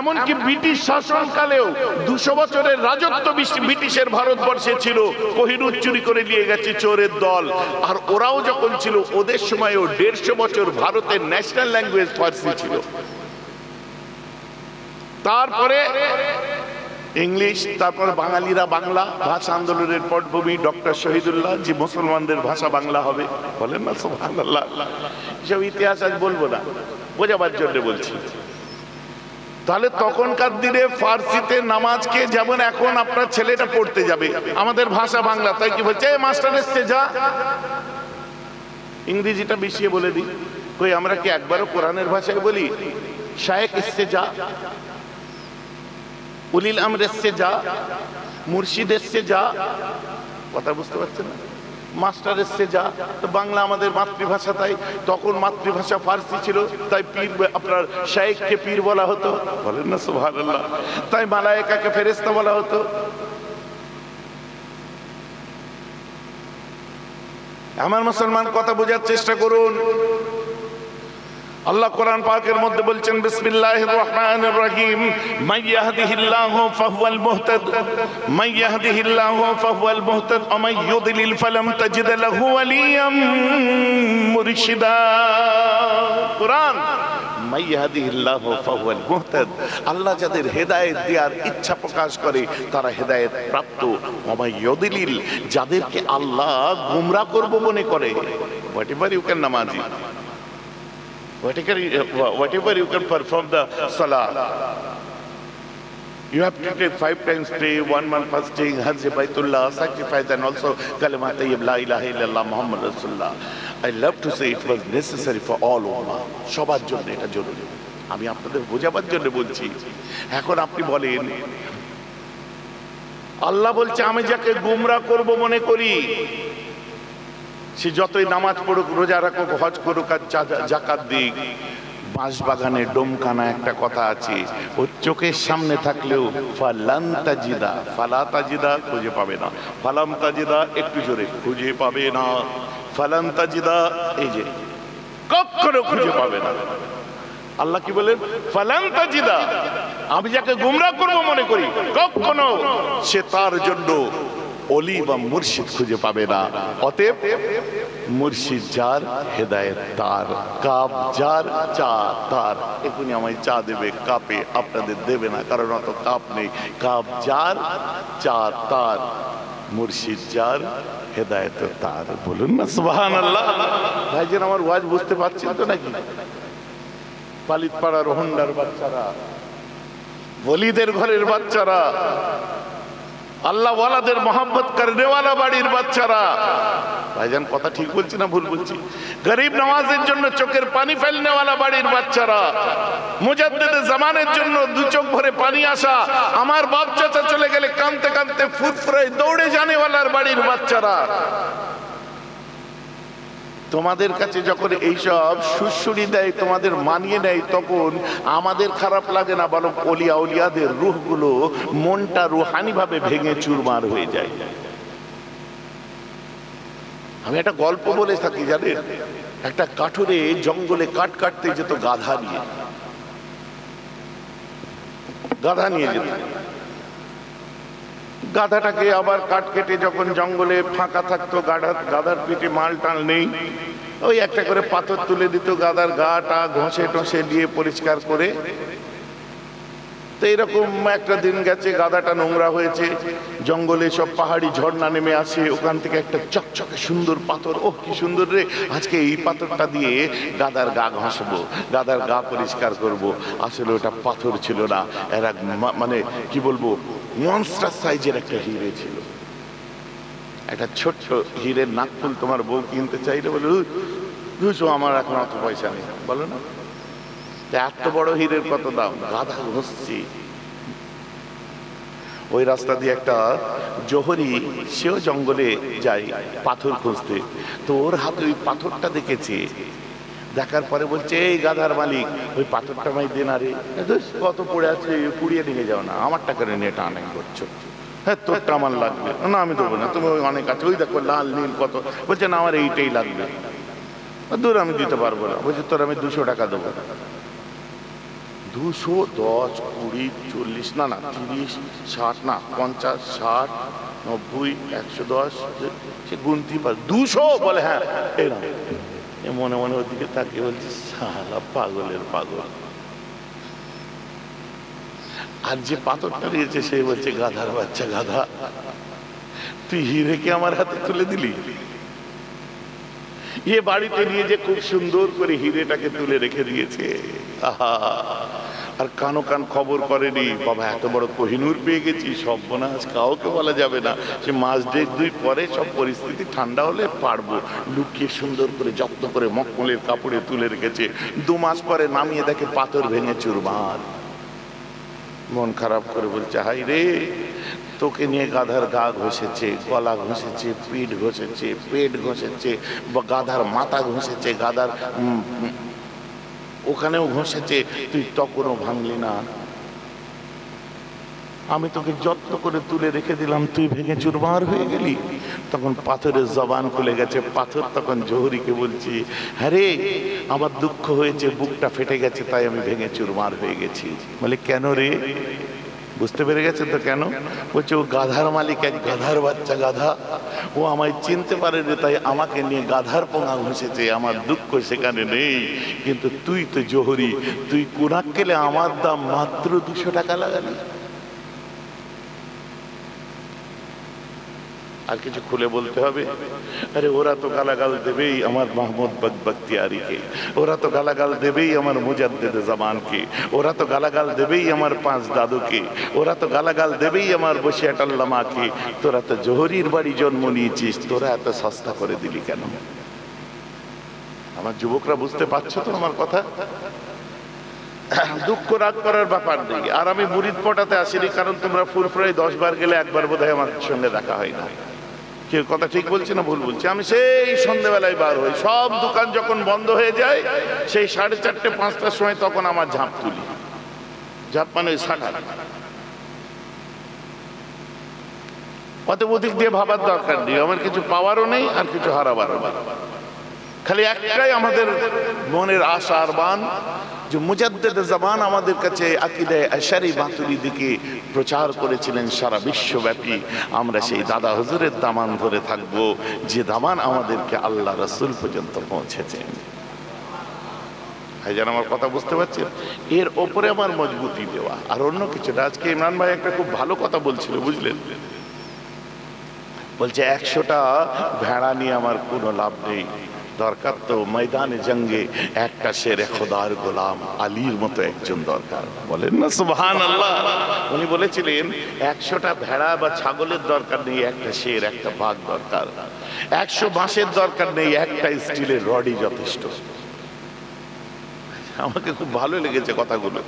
এমনকি ব্রিটিশ শাসনকালেও 200 বছরের রাজত্ব ব্রিটিশের ভারতবর্ষে ছিল। কোহিনূর চুরি করে নিয়ে গেছে চোরের দল। আর ওরাও যখন ছিল, ওদের সময়ও 150 বছর ভারতের ন্যাশনাল ল্যাঙ্গুয়েজ ফার্সি ছিল। তারপরে ইংলিশ, তারপর বাঙালিরা বাংলা। ভাষা আন্দোলনের পটভূমি ডক্টর শহীদুল্লাহ, যে মুসলমানদের ভাষা বাংলা হবে, বলেন না সুবহানাল্লাহ। এসব ইতিহাস আজ বলবো না, বোঝাবার জন্য বলছি। তাহলে তখনকার দিনে ফার্সিতে নামাজকে, যেমন এখন আপনার ছেলেটা পড়তে যাবে, আমাদের ভাষা বাংলা, তাই কি বলছে, মাস্টার এসছে যা, ইংরেজিটা মিশিয়ে বলে দিই। কই আমরা কি একবারও কোরআনের ভাষায় বলি শায়েখ এসছে যা, উলিল আমর এসছে যা, মুর্শিদ এসছে যা? কথা বুঝতে পারছেন না? মাস্টার এসছে যা। তো বাংলা আমাদের মাতৃভাষা, তাই তখন মাতৃভাষা ফার্সি ছিল, তাই পীর, আপনার শায়েখকে পীর বলা হতো, বলেন না সুবহানাল্লাহ। তাই মালায়েকাকে ফেরেশতা বলা হতো। আমার মুসলমান, কথা বোঝার চেষ্টা করুন। আল্লাহ কোরআন পাকের মধ্যে বলছেন, বিসমিল্লাহির রহমানির রহিম, মাইয়াহদিহিল্লাহু ফাহুয়াল মুহতাদ, মাইয়াহদিহিল্লাহু ফাহুয়াল মুহতাদ, ওয়া মান ইউদ্লিল ফালাম তাজিদ লাহু ওয়ালিয়াম মুরশিদা। কোরআন, মাইয়াহদিহিল্লাহু ফাহুয়াল মুহতাদ, আল্লাহ যাদের হেদায়েত দেওয়ার ইচ্ছা প্রকাশ করে তারা হেদায়েত প্রাপ্ত। ওয়া মান ইউদ্লিল, যাদেরকে আল্লাহ গোমরাহ করব মনে করে, হোয়াটএভার ইউ ক্যান নামাজি, whatever you can perform the salah, you have to take 5 times pray, 1 month fasting, Hajj Baitullah, sacrifice, and also kalimat tayyib la ilaha illallah Muhammad Rasulullah. I love to say it was necessary for all ummah, সবার জন্য এটা জরুরি। আমি আপনাদের বোঝাবার জন্য বলছি। এখন আপনি বলেন, আল্লাহ বলছে আমি যাকে গোমরাহ করব মনে করি, সে যতই নামাজ পড়ুক, রোজা রাখুক, হজ করুক, আর যাকাত দিক, বাঁশবাগানে ডোমকানা একটা কথা আছে, ও চোখের সামনে থাকলেও ফালান তাজিদা, ফালা তাজিদা খুঁজে পাবে না, ফালাম তাজিদা একটু জোরে, খুঁজে পাবে না, ফালান তাজিদা, এই যে কখনো খুঁজে পাবে না। আল্লাহ কি বলেন, ফালান তাজিদা, আমি যাকে গোমরাহ করব মনে করি, কখনো সে তার জন্য অলি বা মুর্শিদ খুঁজে পাবে না। অতএব মুর্শিদ যার, হেদায়েত তার, কাপ যার, চা তার। এখনই আমায় চা দেবে কাপে, আপনাদের দেবে না, কারণ অত কাপ নেই। কাপ যার, চা তার, মুর্শিদ যার, হেদায়েত তার। বলুন না সুবহানাল্লাহ। ভাইজান আমার ওয়াজ বুঝতে পারছেন তো নাকি? পালিত পাড়ার হোন্ডার বাচ্চারা, ওলিদের ঘরের বাচ্চারা, আল্লাহ ওয়ালাদের মহব্বত করনেওয়ালা বাড়ির বাচ্চারা, ভাইজান কথা ঠিক বলছি না ভুল বলছি? গরিব নওয়াজের জন্য চোখের পানি ফেলনেওয়ালা বাড়ির বাচ্চারা, মুজাদ্দিদে জামানের জন্য দু চোখ ভরে পানি আসা, আমার বাপ চাচা চলে গেলে কাঁদতে কাঁদতে ফুরফুরে দৌড়ে জানেওয়ালার বাড়ির বাচ্চারা, তোমাদের কাছে যখন এইসব সুরসুরি দেয়, তোমাদের মানিয়ে নেয়, তখন আমাদের খারাপ লাগে না, বরং ওলিয়া উলিয়াদের রূহগুলো, মনটা রুহানি ভাবে ভেঙে চুরমার হয়ে যায়। আমি একটা গল্প বলে থাকি জানেন, একটা কাঠুরে জঙ্গলে কাঠ কাটতে যেত গাধা নিয়ে, গাধা নিয়ে যেত। গাধাটাকে আবার কাঠ কেটে যখন জঙ্গলে ফাঁকা থাকতো, গাধার পিঠে মাল টাল নেই, ওই একটা করে পাথর তুলে দিত, গাধার গাটা ঘষে টসে দিয়ে পরিষ্কার করে। তো এরকম একটা দিন গেছে, গাধাটা নোংরা হয়েছে, জঙ্গলে সব পাহাড়ি ঝর্ণা নেমে আসে, ওখান থেকে একটা চকচকে সুন্দর পাথর, ওহ কি সুন্দর রে, আজকে এই পাথরটা দিয়ে গাধার গা ঘষবো, গাধার গা পরিষ্কার করব। আসলে ওটা পাথর ছিল না, এরা মানে কি বলবো, মনস্টার সাইজের একটা হিরে ছিল। একটা ছোট্ট হীরের নাকফুল তোমার বউ কিনতে চাইলে বলে, বুঝো আমার এখন অত পয়সা নেই, বলো না? এত বড় হীরের কত দাম? গাধা ঘষছি। ওই রাস্তা দিয়ে একটা জোহরি, সেও জঙ্গলে যায় পাথর খুঁজতে, তো ওর হাতে ওই পাথরটা দেখেছে, দেখার পরে বলছে, এই গাধার মালিক, ওই পাথরটা আমায় দে না রে, কত পড়ে আছে, পুড়িয়ে নিয়ে যাও না, আমার টাকা নিয়ে টানাই করছো। হ্যাঁ তোরটা আমার লাগবে না, আমি দেবো না, তুমি অনেক আছে, ওই দেখো লাল নীল কত, বলছে না আমার এইটাই লাগবে, দূর আমি দিতে পারবো না, বলছে তোর আমি 200 টাকা দেবো। 200, 10, 20, 40, না 30, 60, না 50, 60, 90, 110, সে গুনতে পারে। 200 বলে, হ্যাঁ এরকম। মনে মনে ওদিকে তাকিয়ে বলছে, শালা পাগলের পাগল। আর যে পাথরটা দিয়েছে সে বলছে, গাধার বাচ্চা গাধা, তুই হিরেকে আমার হাতে তুলে দিলি। এ বাড়িতে নিয়ে যে খুব সুন্দর করে হিরেটাকে তুলে রেখে দিয়েছে। আহা, আর কানো কান খবর করেনি, বাবা এত বড় কোহিনূর পেয়ে গেছি, সর্বনাশ, কাউকে বলা যাবে না। সে মাস দেড় দুই পরে সব পরিস্থিতি ঠান্ডা হলে পারবো, লুকিয়ে সুন্দর করে যত্ন করে মখমলের কাপড়ে তুলে রেখেছে। 2 মাস পরে নামিয়ে দেখে পাথর ভেঙে চুরমার। মন খারাপ করে বলছে, হাই রে, তোকে নিয়ে গাধার গা ঘষেছে, গলা ঘষেছে, পিঠ ঘষেছে, পেট ঘষেছে, গাধার মাথা ঘষেছে, গাধার ওখানেও ঘষেছে, তুই তখনও ভাঙলি না। আমি তোকে যত্ন করে তুলে রেখে দিলাম, তুই ভেঙে চুরমার হয়ে গেলি। তখন পাথরের জবান খুলে গেছে। পাথর তখন জহুরিকে বলছি, হ্যাঁ রে, আমার দুঃখ হয়েছে, বুকটা ফেটে গেছে, তাই আমি ভেঙে চুরমার হয়ে গেছি। বলে কেন রে? বুঝতে পেরে গেছেন তো কেন? বলছে, ও গাধার মালিক, এক গাধার বাচ্চা গাধা, ও আমায় চিনতে পারেনি, তাই আমাকে নিয়ে গাধার পোঙা ঘষেছে। আমার দুঃখ সেখানে নেই, কিন্তু তুই তো জহুরি, তুই কোনাক্কেলে আমার দাম মাত্র 200 টাকা লাগালি। আর কিছু খুলে বলতে হবে? আরে ওরা তো গালাগাল দেবেই আমার মাহমুদ বখতিয়ারিকে, ওরা তো গালাগাল দেবেই আমার মুজাদ্দিদ জামানকে, ওরা তো গালাগাল দেবেই আমার 5 দাদুকে, ওরা তো গালাগাল দেবেই আমার বসিয়াট আল্লামাকে। তোরা তো জহুরির বাড়ি জন্ম নিয়েছিস, তোরা এত সস্তা করে দিলি কেন? আমার যুবকরা বুঝতে পারছো তো আমার কথা? দুঃখ রাগ করার ব্যাপার নেই। আর আমি মুরিদ পটাতে আসিনি, কারণ তোমরা ফুরফুরায় 10 বার গেলে একবার বোধহয় আমার সঙ্গে দেখা হয় না। কেউ কথা ঠিক বলছে না ভুল বলছে? আমি সেই সন্ধ্যেবেলায় বার হই, সব দোকান যখন বন্ধ হয়ে যায়, সেই 4:30 5টার সময়, তখন আমার ঝাঁপ তুলি। ঝাঁপ মানে ওই সাঁটার। অতএব ওদিক দিয়ে ভাবার দরকার নেই, আমার কিছু পাওয়ারও নেই আর কিছু হারাবারও নেই। খালি একটাই আমাদের মনের আশা আর বান, যে মুজাদ্দিদ জামান আমাদের কাছে আকীদায়ে আশআরী মাতুরিদীকে প্রচার করেছিলেন সারা বিশ্বব্যাপী। আমরা সেই দাদা হুজুরের দামান ধরে থাকব, যে দামান আমাদেরকে আল্লাহ রাসূল পর্যন্ত পৌঁছেছেন। ভাইজান, আমার কথা বুঝতে পারছেন? এর ওপরে আমার মজবুতি দেওয়া, আর অন্য কিছু না। আজকে ইমরান ভাই একটা খুব ভালো কথা বলছিল, বুঝলেন? বলছে 100টা ভেড়া নিয়ে আমার কোনো লাভ নেই, দরকার তো ময়দানে জঙ্গে একটা শেরে খোদার গোলাম আলীর মতো একজন দরকার। বলেন না সুবহানাল্লাহ? উনি বলেছিলেন 100টা ভেড়া বা ছাগলের দরকার নেই, একটা শের, একটা বাঘ দরকার। 100 বাঁশের দরকার নেই, একটা স্টিলের রডই যথেষ্ট। আমাকে খুব ভালো লেগেছে কথাগুলো।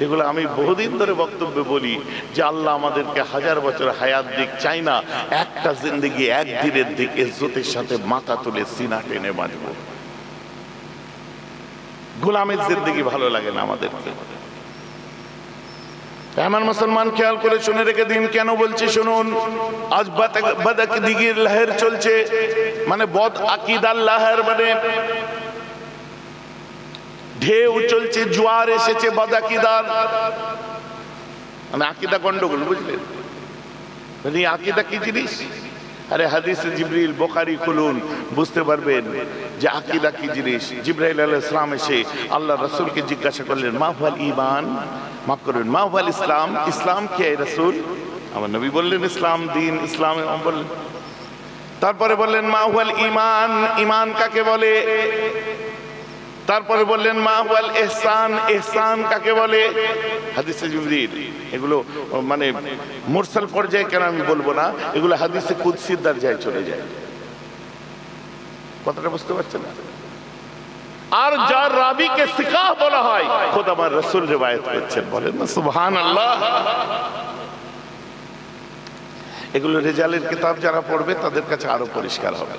এগুলো আমি বহুদিন ধরে বক্তব্যে বলি যে আল্লাহ আমাদেরকে 1000 বছর হায়াত দিক, চাই না একটা জিন্দেগি এক দিনের দিক ইজ্জতের সাথে মাথা তুলে সিনা টেনে বাঁচব। গোলামের জিন্দেগি ভালো লাগে না আমাদেরকে। এমন মুসলমান খেয়াল করে শুনে রেখে দিন, কেন বলছি শুনুন। আজ বদআকিদার লহর চলছে, মানে বদ আকীদার লহর, মানে ঢেউ চলছে, জোয়ার এসেছে বদআকিদার, মানে আকীদা গন্ডগোল, বুঝলেন? মানে আকীদা কি জিনিস? আরে হাদিসে জিবরিল, বুখারী খুলুন, বুঝতে পারবেন যে আকীদা কি জিনিস। জিবরাইল আলাইহিস সালাম এসে আল্লাহ রাসূলকে জিজ্ঞাসা করলেন, মা হুয়াল ঈমান, মাফ করবেন, মা হুয়াল ইসলাম, ইসলাম কি হে রাসূল? আমার নবী বললেন ইসলাম দিন, ইসলাম বললেন। তারপরে বললেন মা হুয়াল ঈমান, ঈমান কাকে বলে? তারপরে বললেন মা হুয়াল ইহসান, ইহসান কাকে বলে? হাদিসে জিবরিল। এগুলো মানে মুরসাল পর্যায়ে কেন আমি বলবো না, এগুলো হাদিসে কুদসির দরজায় চলে যায়। কথাটা বুঝতে পারছেন? আর যার রাবীকে সিকাহ বলা হয়, খোদ আমার রাসূল riwayat করছেন। বলেন না সুবহানাল্লাহ? এগুলো রিজালের কিতাব যারা পড়বে তাদের কাছে আরো পরিষ্কার হবে।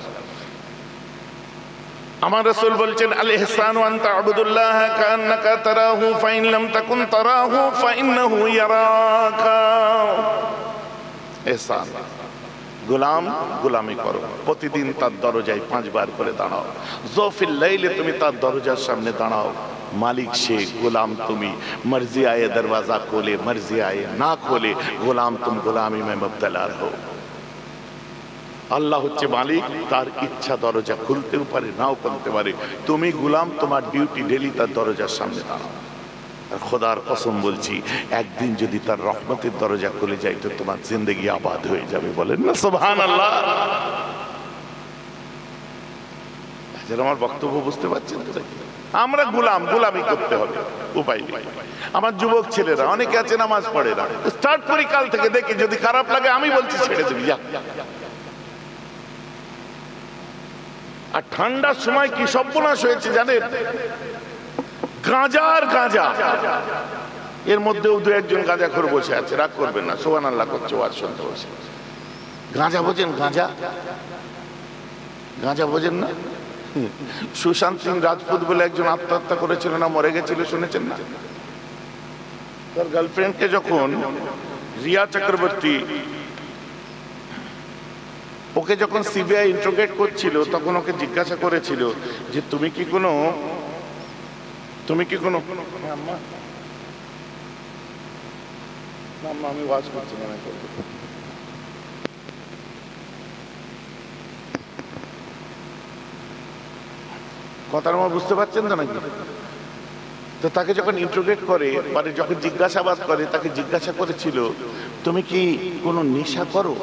আমার রাসূল বলছেন, আল ইহসানু আন তা'বুদুল্লাহ কাআন্নাকা তারাহু ফাইন লাম তাকুন তারাহু ফাইন্নাহু ইয়ারাকা। ইহসান, গোলাম গোলামি করো, প্রতিদিন তার দরজায় 5 বার করে দাঁড়াও। জোফিল লাইলে তুমি তার দরজার সামনে দাঁড়াও, মালিক সে, গোলাম তুমি। মর্জি আয়ে দরওয়াজা খোলে, মর্জি আয়ে না খোলে, গোলাম তুম গোলামি মে মুবতলা রহো। আল্লাহ হচ্ছে মালিক, তার ইচ্ছা দরজা খুলতেও পারে, নাও খুলতে পারে। তুমি গোলাম, তোমার ডিউটি ডেলি তার দরজার সামনে দাঁড়াও। খোদার কসম বলছি, একদিন যদি তার রহমতের দরজা খুলে যায় তো তোমার জিন্দেগি আবাদ হয়ে যাবে। বলেন না সুবহানাল্লাহ। আমার বক্তব্য বুঝতে পারছেন তো? আমরা গোলামি করতে হবে, উপায় নেই। আমার যুবক ছেলেরা অনেকে আছে নামাজ পড়ে না, স্টার্ট করি কাল থেকে, দেখি যদি খারাপ লাগে আমি বলছি ছেড়ে দিবি যা। আর ঠান্ডার সময় কি সর্বনাশ হয়েছে জানেন? গাঁজার গাঁজা, এর মধ্যেও দু একজন গাঁজাখোর বসে আছে, রাগ করবেন না, সুবহানাল্লাহ করছে ওয়াজ শুনতে বসে। গাঁজা বোঝেন? গাঁজা গাঁজা বোঝেন না? সুশান্ত সিং রাজপুত বলে একজন আত্মহত্যা করেছিল না, মরে গেছিল, শুনেছেন না? তার গার্লফ্রেন্ডকে যখন রিয়া চক্রবর্তী, ওকে যখন সিবিআই ইন্টারোগেট করছিল তখন ওকে জিজ্ঞাসা করেছিল যে তুমি কি কোনো আমি ওয়াজ করছি না, কথার আমার বুঝতে পারছেন তো নাকি? তো তাকে যখন ইন্টারোগেট করে, মানে যখন জিজ্ঞাসাবাদ করে, তাকে জিজ্ঞাসা করেছিল তুমি কি কোনো নেশা করো?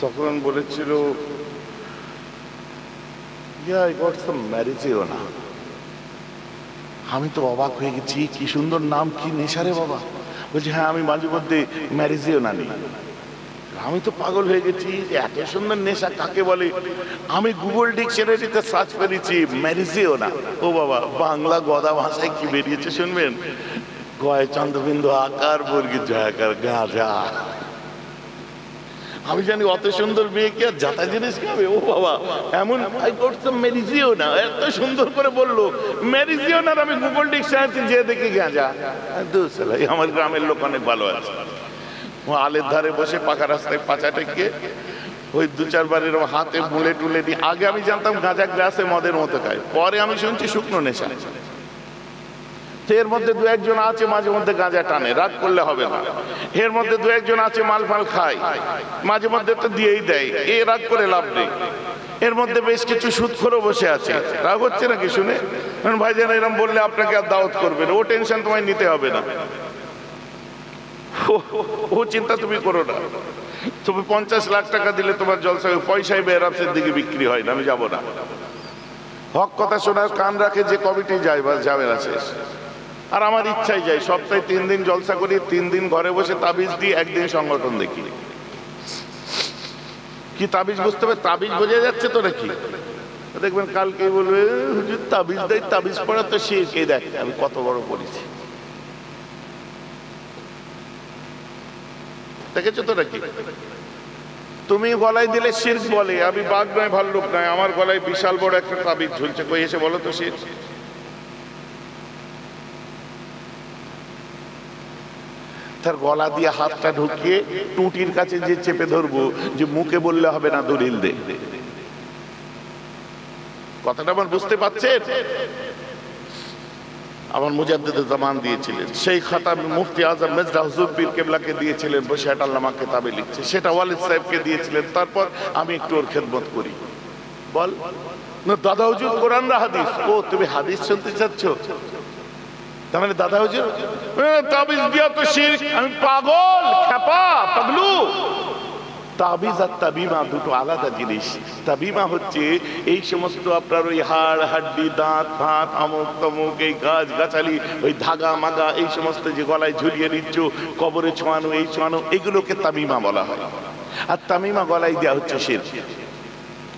তখন বলেছিল না। আমি তো অবাক হয়ে গেছি, কি সুন্দর নাম, কি নেশা রে বাবা। বলছি হ্যাঁ আমি মাঝে মধ্যে ম্যারিজিও না নিই। আমি তো পাগল হয়ে গেছি, এত সুন্দর নেশা কাকে বলে। আমি গুগল ডিকশনারিতে সার্চ করেছি ম্যারিজিও না। ও বাবা, বাংলা গদা ভাষায় কি বেরিয়েছে শুনবেন? গয় চন্দ্রবিন্দু আকার বর্গী জয়াকার গাঁজা। আমি জানি অত সুন্দর মেয়ে কি আর যাতা জিনিস খাবে? ও বাবা, এমন ম্যারিজিও না, এত সুন্দর করে বললো ম্যারিজিও না। আমি গুগল ডিকশনারিতে যে দেখি গাঁজা। আমার গ্রামের লোক অনেক ভালো আছে, আলের ধারে বসে পাকা রাস্তায় পাচা টেকে ওই দু চারবার এরকম হাতে মুলে টুলে দিয়ে। আগে আমি জানতাম গাঁজা গ্লাসে মদের মতো খায়, পরে আমি শুনছি শুকনো নেশা। এর মধ্যে দু একজন আছে মাঝে মধ্যে গাঁজা টানে, রাগ করলে হবে না। এর মধ্যে দু একজন আছে মাল ফাল খায়, মাঝে মধ্যে তো দিয়েই দেয়, এ রাগ করে লাভ নেই। এর মধ্যে বেশ কিছু সুদখোরও বসে আছে, রাগ হচ্ছে নাকি শুনে? ভাইজান এরকম বললে আপনাকে আর দাওয়াত করবে না, ও টেনশন তোমায় নিতে হবে না, ও চিন্তা তুমি করো না। তুমি 50 লাখ টাকা দিলে তোমার জলসা পয়সায় বেরাপসের দিকে বিক্রি হয় না, আমি যাবো না। হক কথা শোনার কান রাখে যে কমিটি যায়, বাস যাবে না শেষ। আর আমার ইচ্ছাই যায়, সপ্তাহে 3 দিন জলসা করি, 3 দিন ঘরে বসে তাবিজ দিই, একদিন সংগঠন দেখি। কি তাবিজ বুঝতে হবে? তাবিজ বোঝা যাচ্ছে তো নাকি? দেখবেন কালকে বলবে হুজুর তাবিজ দেয়, তাবিজ পড়া তো সে কে দেখ আমি কত বড় পড়েছি, দেখেছো তো নাকি? তুমি গলায় দিলে শিরক বলে, আমি বাঘ নয় ভাল্লুক নয়, আমার গলায় বিশাল বড় একটা তাবিজ ঝুলছে, কই এসে বলো তো শিরক। তার গলা দিয়ে হাতটা ঢুকিয়ে টুটির কাছে যে চেপে ধরবো, যে মুখে বললে হবে না দলিল দে। কথাটা আমার বুঝতে পারছেন? আমার মুজাদ্দিদ জামান দিয়েছিলেন, সেই খাতা মুফতি আজম মেজদা হুজুর পীর কেবলাকে দিয়েছিলেন, বসে আল্লামা কিতাবে লিখছে, সেটা ওয়ালিদ সাহেবকে দিয়েছিলেন। তারপর আমি একটু ওর খেদমত করি। বল না দাদা হুজুর কোরআন না হাদিস? ও তুমি হাদিস শুনতে চাচ্ছ? তাহলে দাদা হুজুর তাবিজ দিয়া তো শিরক। আমি পাগল, খেপা, পাগলু। তাবিজ আর তাবিমা দুটো আলাদা জিনিস। তাবিমা হচ্ছে এই সমস্ত আপনার ওই হাড় হাড্ডি, দাঁত ভাত, আমুক তমুক, এই গাছ গাছালি, ওই ধাগা মাগা, এই সমস্ত যে গলায় ঝুলিয়ে নিচ্ছ, কবরে ছোঁয়ানো, এই ছোঁয়ানো, এগুলোকে তামিমা বলা হয়। আর তামিমা গলায় দেওয়া হচ্ছে শিরক।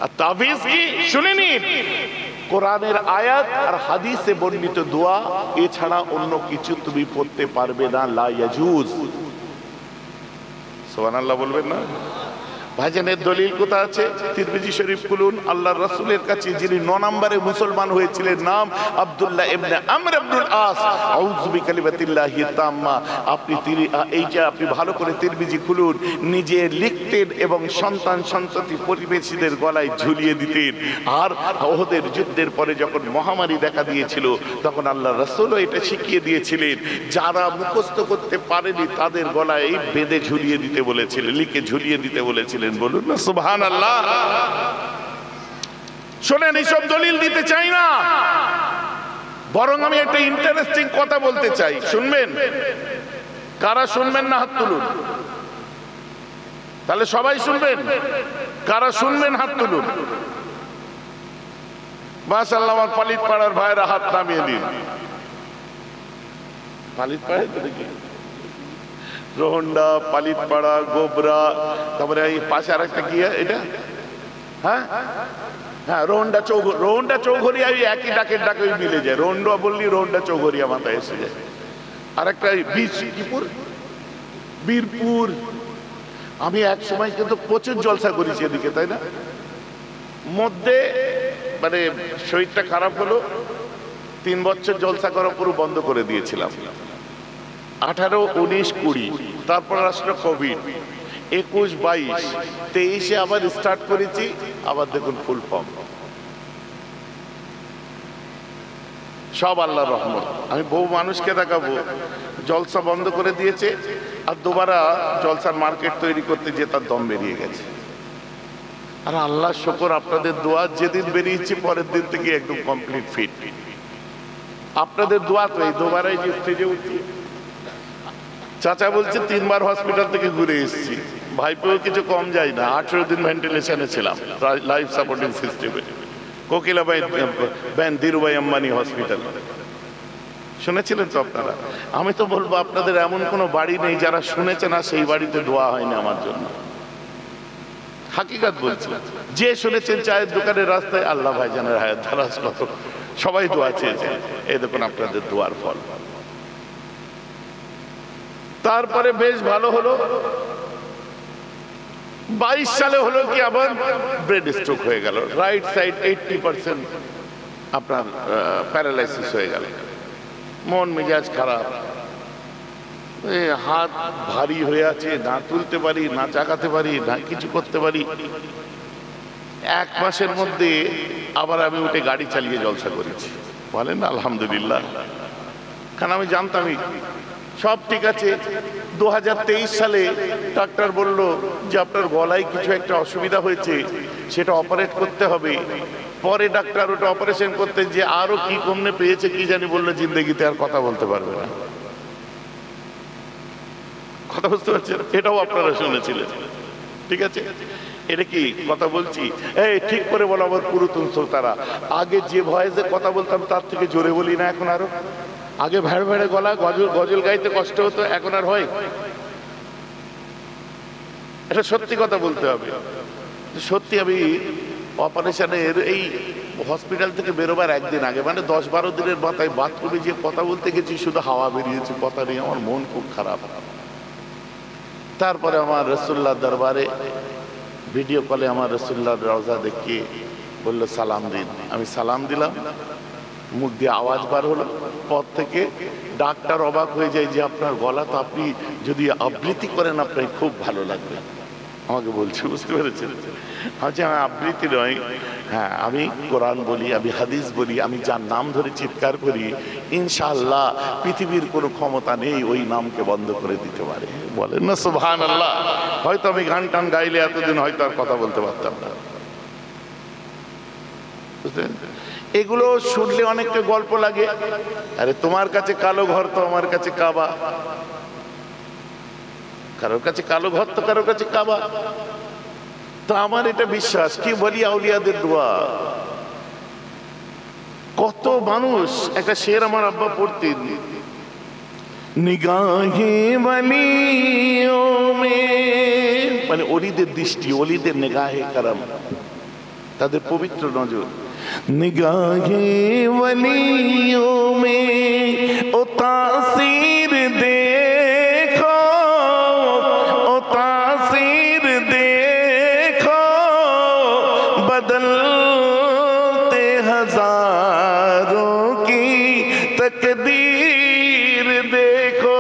আর তাবিজ কি শুনে নিন, কোরআনের আয়াত আর হাদিসে বর্ণিত দোয়া এছাড়া অন্য কিছু তুমি পড়তে পারবে না, লা ইয়াজুজ। সুবহানাল্লাহ বলবেন না? ভাইজানের দলিল কোথায় আছে? তিরমিজি শরীফ খুলুন। আল্লাহর রাসূলের কাছে যিনি 9 নম্বরে মুসলমান হয়েছিলেন, নাম আব্দুল্লাহ ইবনে আমর ইবনুল আস, আউযু বিকালিমাতিল্লাহি তাম্মা। এই যে আপনি ভালো করে তিরমিজি খুলুন, নিজে লিখতেন এবং সন্তান সন্ততি পরিবেশীদের গলায় ঝুলিয়ে দিতেন। আর ওহদের যুদ্ধের পরে যখন মহামারী দেখা দিয়েছিল, তখন আল্লাহর রাসূলও এটা শিখিয়ে দিয়েছিলেন, যারা মুখস্থ করতে পারেনি তাদের গলায় বেঁধে ঝুলিয়ে দিতে বলেছিলেন, লিখে ঝুলিয়ে দিতে বলেছিলেন। বলুন না সুবহানাল্লাহ। শোনেন, এইসব দলিল দিতে চাই না, বরং আমি একটা ইন্টারেস্টিং কথা বলতে চাই, শুনবেন? কারা শুনবেন না হাত তুলুন, তাহলে সবাই শুনবেন। কারা শুনবেন হাত তুলুন। মাশাআল্লাহ, আমার পালিত পাড়ার ভাইরা হাত নামিয়ে দিন। পালিত পাড়ায় তো দেখি রোহন্ডা, পালিত পাড়া, গোবরা, তারপরে এই পাশে আর একটা কি এটা, হ্যাঁ হ্যাঁ রোহন্ডা চৌঘরিয়া, একই ডাকের ডাকে মিলে যায়। রোহন্ডা বললি রোহন্ডা চৌঘরিয়া মাথায় এসে যায়। আর একটা বীরপুর। আমি এক সময় কিন্তু প্রচুর জলসা করেছি এদিকে, তাই না? মধ্যে মানে শরীরটা খারাপ হলো, 3 বছর জলসা করা পুরো বন্ধ করে দিয়েছিলাম। 18, 19, 20, তারপর আসলো কোভিড, 21, 22, 23-এ আবার স্টার্ট করেছি। আবার দেখুন ফুল ফর্ম, সব আল্লাহর রহমত। আমি বহু মানুষকে দেখাবো জলসা বন্ধ করে দিয়েছে, আর দুবারা জলসার মার্কেট তৈরি করতে যে তার দম বেরিয়ে গেছে। আর আল্লাহ শুকর, আপনাদের দোয়া, যেদিন বেরিয়েছি পরের দিন থেকে একদম কমপ্লিট ফিট। আপনাদের দোয়া তো, এই দুবারাই যে স্টেজে উঠছি। চাচা বলছে 3 বার হসপিটাল থেকে ঘুরে এসেছি, ভাইপোও কিছু কম যায় না। 18 দিন ভেন্টিলেশনে ছিলাম, লাইফ সাপোর্টিং সিস্টেমে, কোকিলাবাই ধীরুভাই আম্বানি হসপিটাল। শুনেছিলেন তো আপনারা? আমি তো বলবো আপনাদের এমন কোনো বাড়ি নেই যারা শুনেছে না সেই বাড়িতে দোয়া হয়নি আমার জন্য। হাকিকাত বলছি, যে শুনেছেন চায়ের দোকানের রাস্তায়, আল্লাহ ভাইজানের হায়াত দারাজ কত, সবাই দোয়া চেয়েছে। এই দেখুন আপনাদের দোয়ার ফল। তারপরে বেশ ভালো হলো। 22 সালে হলো কি আবার ব্রেন স্ট্রোক হয়ে গেল, রাইট সাইড 80% আপনার প্যারালাইসিস হয়ে গেল। মন মেজাজ খারাপ, হাত ভারী হয়ে আছে, না তুলতে পারি, না চাকাতে পারি, না কিছু করতে পারি। 1 মাসের মধ্যে আবার আমি উঠে গাড়ি চালিয়ে জলসা করেছি, বলেন আলহামদুলিল্লাহ। কারণ আমি জানতামই সব ঠিক আছে। 2023 সালে ডাক্তার বলল যে আপনার গলায় কিছু একটা অসুবিধা হয়েছে, সেটা অপারেট করতে হবে। পরে ডাক্তার ওটা অপারেশন করতে যে আরো কি কমনে পেয়েছে কি জানি, বললো জিন্দগিতে আর কথা বলতে পারবে না। কথা বুঝতে পারছেন? এটাও আপনারা শুনেছিলেন, ঠিক আছে? এটা কি কথা বলছি? এই ঠিক করে বলো আমার পুরাতন শ্রোতারা, আগে যে ভয়েসে কথা বলতাম তার থেকে জোরে বলি না এখন আরো? আগে ভেড় ভেড়ে গলা, গজল গাইতে কষ্ট হতো, এখন আর হয়? এটা সত্যি কথা বলতে হবে। সত্যি আমি অপারেশনের এই হসপিটাল থেকে বেরোবার একদিন আগে, মানে 10-12 দিনের মাথায় বাথরুমে যে কথা বলতে গেছি, শুধু হাওয়া বেরিয়েছে, কথা নেই। আমার মন খুব খারাপ। তারপরে আমার রসুল্লাহ দরবারে ভিডিও কলে আমার রসুল্লাহ রওজা দেখিয়ে বললো সালাম দিন। আমি সালাম দিলাম, মুখ দিয়ে আওয়াজ বার হলো। পর থেকে ডাক্তার অবাক হয়ে যায় যে আপনার গলা তো আপনি যদি আবৃত্তি করেন আপনার খুব ভালো লাগবে। আমাকে বলছে, বুঝতে পেরেছেন? আচ্ছা, আমি আবৃত্তি নয়, হ্যাঁ আমি কোরআন বলি, আমি হাদিস বলি, আমি যার নাম ধরে চিৎকার করি, ইনশাআল্লাহ পৃথিবীর কোনো ক্ষমতা নেই ওই নামকে বন্ধ করে দিতে পারে। বলেন না সুবহানাল্লাহ? হয়তো আমি গান টান গাইলে এতদিন হয়তো আর কথা বলতে পারতাম না। বুঝলেন? এগুলো শুনলে অনেকটা গল্প লাগে। আরে তোমার কাছে কালো ঘর তো আমার কাছে কাবা, কারোর কাছে কালো ঘর তো কারোর কাছে কাবা। তো আমার এটা বিশ্বাস, কি বলি, আউলিয়াদের দোয়া। কত মানুষ, একটা শের আমার আব্বা পড়তেন, নিগাহে ওয়ালিও মে, মানে ওলিদের দৃষ্টি, ওলিদের নিগাহে করম, তাদের পবিত্র নজর। নিগাহে ওয়ালিও মে ও তাসির দেখো, ও তাসির দেখো, বদলতে हजारों की तकदीर देखो,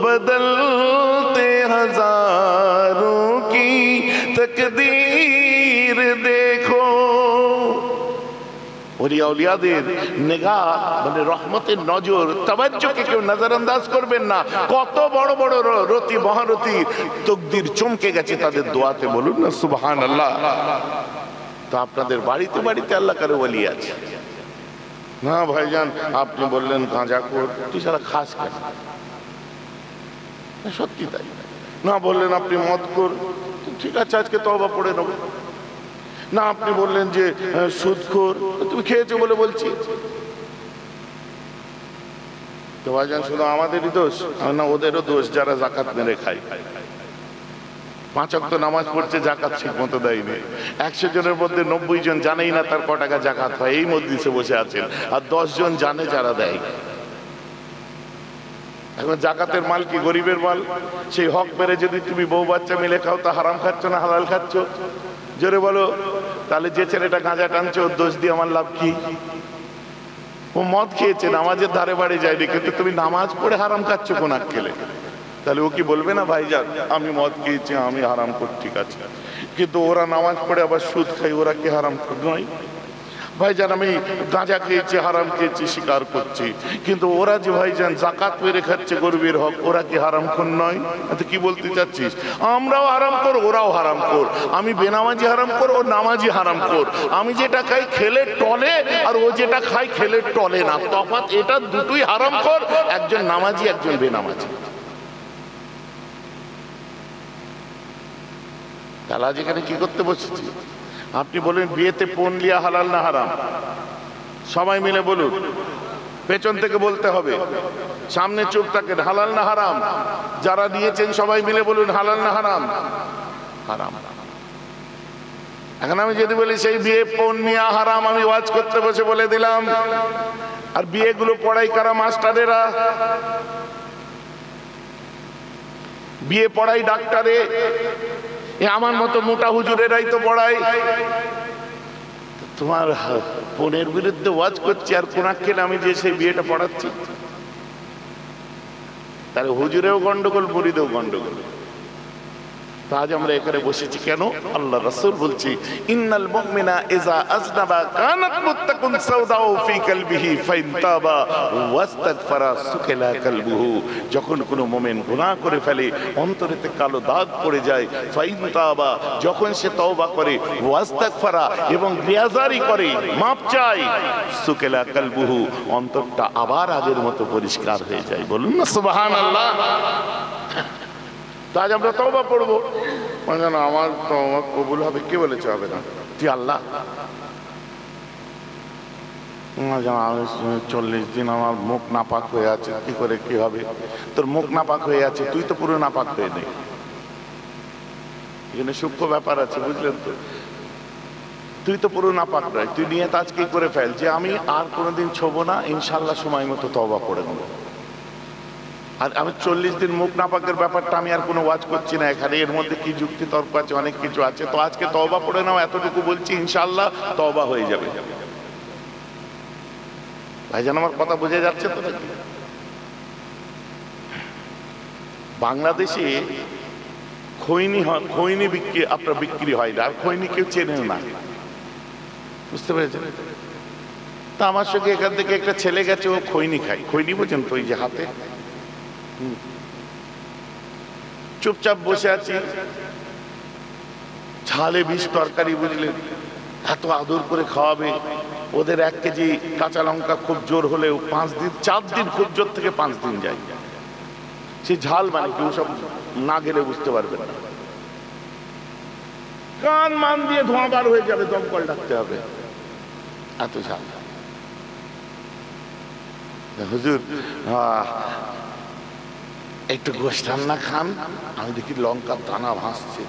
बदलते हजारों की तकदीर देखो। ওলিয়াদের নিগাহ মানে রহমতের নজর, তাওয়াজ্জুকে কেউ নজরআন্দাজ করবেন না। কত বড় বড় রতি মহারতি তকদির চমকে গেছে তাদের দোয়াতে, বলুন না সুবহানাল্লাহ। তো আপনাদের বাড়িতে বাড়িতে আল্লাহ কারো ওয়ালি আছে না ভাইজান। আপনি বললেন গাঁজাখোর, তুই সারা খাস কেন? সত্যি তাই না। বললেন আপনি মদখোর, ঠিক আছে আজকে তওবা পড়ে নেব না। আপনি বললেন যে সুদখোর, তুমি খেয়েছো বলে বলছি। তো ভাইজান শুধু আমাদেরই দোষ না, ওদেরও দোষ যারা জাকাত মেরে খায়। 5 ওয়াক্ত নামাজ পড়ছে, জাকাত ঠিক মতো দেয়নি। 100 জনের মধ্যে 90 জন জানেই না তার ক টাকা জাকাত হয়, এই মজলিসে বসে আছেন। আর 10 জন জানে যারা দেয়। এখন জাকাতের মাল কি গরিবের মাল? সেই হক মেরে যদি তুমি বউ বাচ্চা মিলে খাও, তা হারাম খাচ্ছ না হালাল খাচ্ছ? জোরে বলো। তাহলে যে ছেলেটা গাঁজা টানছে ওর দোষ দিয়ে আমার লাভ কি? ও মদ খেয়েছে, নামাজের ধারে বাড়ি যায়নি, কিন্তু তুমি নামাজ পড়ে হারাম খাচ্ছ কোন আক্কেলে? তাহলে ও কি বলবে না ভাইজান আমি মদ খেয়েছি, আমি হারাম করি, ঠিক আছে, কিন্তু ওরা নামাজ পড়ে আবার সুদ খাই, ওরা কি হারাম নয়? ভাইজান আমি গাঁজা খেয়েছি, হারাম খেয়েছি, স্বীকার করছি, কিন্তু ওরা যে ভাইজান জাকাত মেরে খাচ্ছে গরিবের হক, ওরা কি হারামখোর নয়? কি বলতে চাচ্ছিস? আমরাও হারাম কর, ওরাও হারাম কর। আমি বেনামাজি হারাম কর, ও নামাজি হারাম কর। আমি যেটা খাই খেলে টলে, আর ও যেটা খাই খেলে টলে না। তফাৎ এটা, দুটোই হারাম কর, একজন নামাজি একজন বেনামাজি। তাহলে আজ এখানে কি করতে বসেছি? আপনি বলেন বিয়েতে পণ লিয়া হালাল না হারাম? সবাই মিলে বলুন, পেছন থেকে বলতে হবে, সামনে চুপ থাকেন। হালাল না হারাম? যারা দিয়েছেন সবাই মিলে বলুন হালাল না হারাম? হারাম। এখন আমি যদি বলি সেই বিয়ে পণ নেওয়া হারাম, আমি ওয়াজ করতে বসে বলে দিলাম। আর বিয়েগুলো পড়াই কারা? মাস্টারেরা। বিয়ে পড়াই ডাক্তারে, আমার মতো মোটা হুজুরেরাই তো পড়ায়। তোমার পণের বিরুদ্ধে ওয়াজ করছি, আর কোন আক্কেলে আমি যে সেই বিয়েটা পড়াচ্ছি? তাহলে হুজুরেও গন্ডগোল, মুরিদেও গন্ডগোল। আজ আমরা এখানে বসেছি কেন? আল্লাহ রাসূল বলছি ইন্নাল মুমিনা ইযা আযনাবা কানাত মুত্তাকুন সাওদাউ ফি কলবিহি ফাইন তাবা ওয়াস্তাগফারা সুকিলা কলবুহু। যখন কোনো মুমিন গুনাহ করে ফেলে, অন্তরেতে কালো দাগ পড়ে যায়, ফাইন তাবা, যখন সে তওবা করে, ওয়াস্তাগফারা, এবং রিয়াজারি করে, মাপ চায়, সুকিলা কলবুহু, অন্তরটা আবার আগের মতো পরিষ্কার হয়ে যায়। বলুন না সুবহানাল্লাহ। আজ আমরা তওবা পড়বো, আমার তওবা কবুল হবে, কে বলেছে হবে না? তুই আল্লাহ। 40 দিন আমার মুখ নাপাক হয়ে আছে, কি করে কি হবে? তোর মুখ নাপাক হয়ে আছে, তুই তো পুরো নাপাক হয়ে নেই। এখানে সূক্ষ্ম ব্যাপার আছে, বুঝলেন তো? তুই তো পুরো নাপাক নয়। তুই নিয়ে আজ কি করে ফেল যে আমি আর কোনোদিন ছোবো না, ইনশাল্লাহ সময় মতো তওবা পড়ে নেবো। আর আমি 40 দিন মুখ নাপাকের ব্যাপারটা আমি আর কোনো ওয়াজ করছি না এখানে। এর মধ্যে কি যুক্তি তর্ক আছে, অনেক কিছু আছে। তো আজকে তওবা পড়ে নাও, এতটুকু বলছি, ইনশাআল্লাহ তওবা হয়ে যাবে। ভাইজান আমার কথা বোঝা যাচ্ছে তো নাকি? বাংলাদেশে খৈনি বিক্রি আপনার বিক্রি হয় না, আর খৈনি কেউ চেনেও না, বুঝতে পেরেছেন? তা আমার সঙ্গে এখান থেকে একটা ছেলে গেছে, ও খৈনি খায়। খৈনি বোঝেন তো? ওই যে হাতে চুপচাপ বসে আছি, ঝালে বিষ তরকারি, বুঝলেন, এত আদর করে খাওয়াবে। ওদের 1 কেজি কাঁচা লঙ্কা খুব জোর হলেও 5 দিন 4 দিন, খুব জোর থেকে 5 দিন যায়। সে ঝাল মানে কেউ সব না গেলে বুঝতে পারবেন না। কান মান দিয়ে ধোঁয়া বার হয়ে যাবে, দমকল ডাকতে হবে, এত ঝাল। হুজুর একটু গোশত রান্না খান। আমি দেখি লঙ্কার দানা ভাসছে।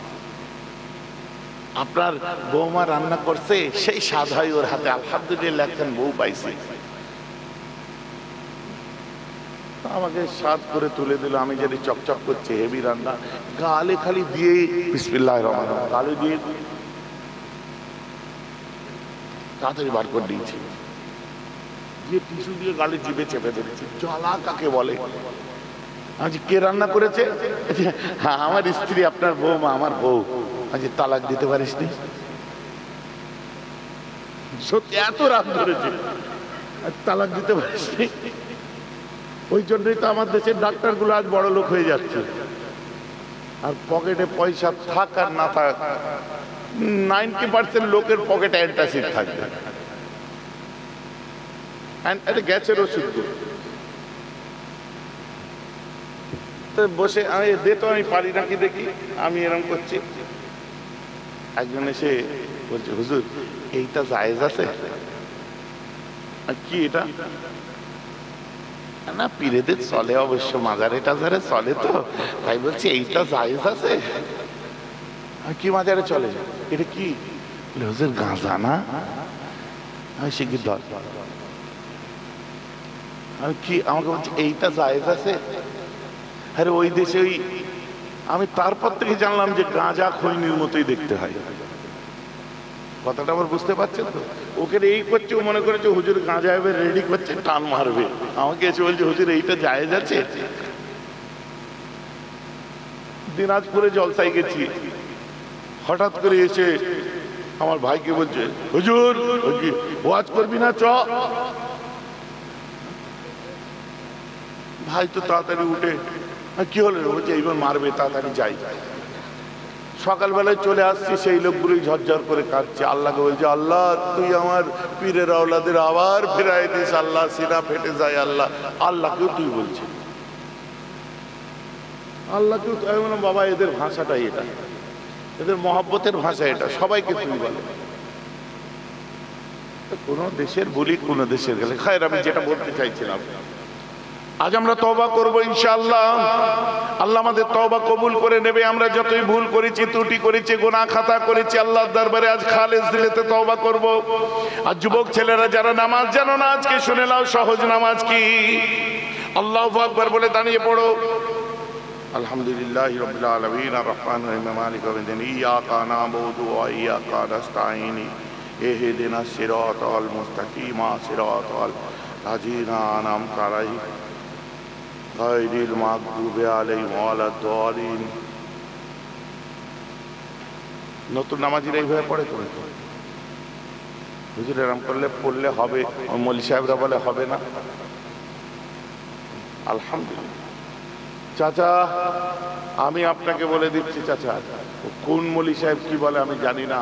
আপনার বৌমা রান্না করছে, সেই স্বাদ হয় ওর হাতে। আলহামদুলিল্লাহ একজন বউ পাইছে, আমাকে স্বাদ করে তুলে দিল। আমি যদি চকচক করছে, হেভি রান্না, গালে খালি দিয়ে বিসমিল্লাহির রহমানির রহিম গালে দিয়ে তাড়াতাড়ি বার করে দিয়েছি, দিয়ে টিস্যু দিয়ে গালে জিভে চেপে ধরেছি। জ্বালা কাকে বলে? আজ কে রান্না করেছে? হ্যাঁ আমার স্ত্রী, আপনার বৌমা, আমার বউ। আজ তালাক দিতে পারিস নি? সত্যি এত রাত ধরেছে, তালাক দিতে পারিস নি? ওই জন্যই তো আমার দেশের ডাক্তারগুলো আজ বড় লোক হয়ে যাচ্ছে। আর পকেটে পয়সা থাক আর না থাক, 90% লোকের পকেটে অ্যান্টাসিড থাকবে, এটা গ্যাসের ওষুধ। বসে আমি দে তো, আমি পারি নাকি দেখি, আমি এরকম করছি। একজন এসে বলছে, হুজুর এইটা জায়েজ আছে? কি এটা? না পীরেদের চলে অবশ্য, মাজারে টাজারে চলে তো, তাই বলছি এইটা জায়েজ আছে। কি মাজারে চলে? এটা কি? হুজুর গাঁজা না? সে কি ধর, আমি কি, আমাকে বলছি এইটা জায়েজ আছে? আরে ওই দেশে ওই, আমি তারপর থেকে জানলাম যে গাঁজা খৈনির মতোই দেখতে হয়। কথাটা আমার বুঝতে পারছেন তো? ওকে এই করছে, ও মনে করেছে হুজুর গাঁজা এবার রেডি করছে, টান মারবে। আমাকে এসে বলছে হুজুর এইটা জায়েজ আছে? দিনাজপুরে জলসায় গেছি, হঠাৎ করে এসে আমার ভাইকে বলছে, হুজুর ওয়াজ করবি না? চ। ভাই তো তাড়াতাড়ি উঠে, কি হলো? বলছে এইবার মারবে, তাড়াতাড়ি যাই। সকালবেলায় চলে আসছি, সেই লোকগুলোই ঝরঝর করে কাঁদছে, আল্লাহকে বলছে, আল্লাহ তুই আমার পীরের আওলাদের আবার ফেরাই দিস, আল্লাহ সিনা ফেটে যায়, আল্লাহ। আল্লাহকেও তুই বলছে, আল্লাহকেও। আমি বললাম বাবা এদের ভাষাটাই এটা, এদের মহব্বতের ভাষা এটা, সবাইকে তুমি বলে। কোন দেশের বলি, কোন দেশের গেলে খায়ের। আমি যেটা বলতে চাইছিলাম, আজ আমরা তওবা করব ইনশাআল্লাহ। আল্লাহ আমাদের তওবা কবুল করে নেবে। আমরা যতই ভুল করেছি, ত্রুটি করেছি, গুনাহ খাতা করেছি, আল্লাহর দরবারে আজ খালেস দিলেতে তওবা করব। আর যুবক ছেলেরা যারা নামাজ জানো না, আজকে শুনে নাও সহজ নামাজ কি। আল্লাহু আকবার বলে দাঁড়িয়ে পড়ো। আলহামদুলিল্লাহি রাব্বিল আলামিন আর রহমানির রহিম মালিকি ইয়াউমিদ্দিন ইয়াকা না'বুদু ওয়া ইয়াকা নাস্তাঈন ইহদিনাস সিরাতাল মুস্তাকিম সিরাতাল লাযিনা আন'আমতা আলাইহিম গায়রিল মাগদুবি আলাইহিম ওয়ালাদ-দালিন। নতুন নামাজিরা এইভাবে পড়ে তো, হুজুর এরকম করলে পড়লে হবে, মৌলভী সাহেবরা বলে হবে না। আলহামদুলিল্লাহ। চাচা আমি আপনাকে বলে দিচ্ছি, চাচা কোন মৌলভী সাহেব কি বলে আমি জানি না,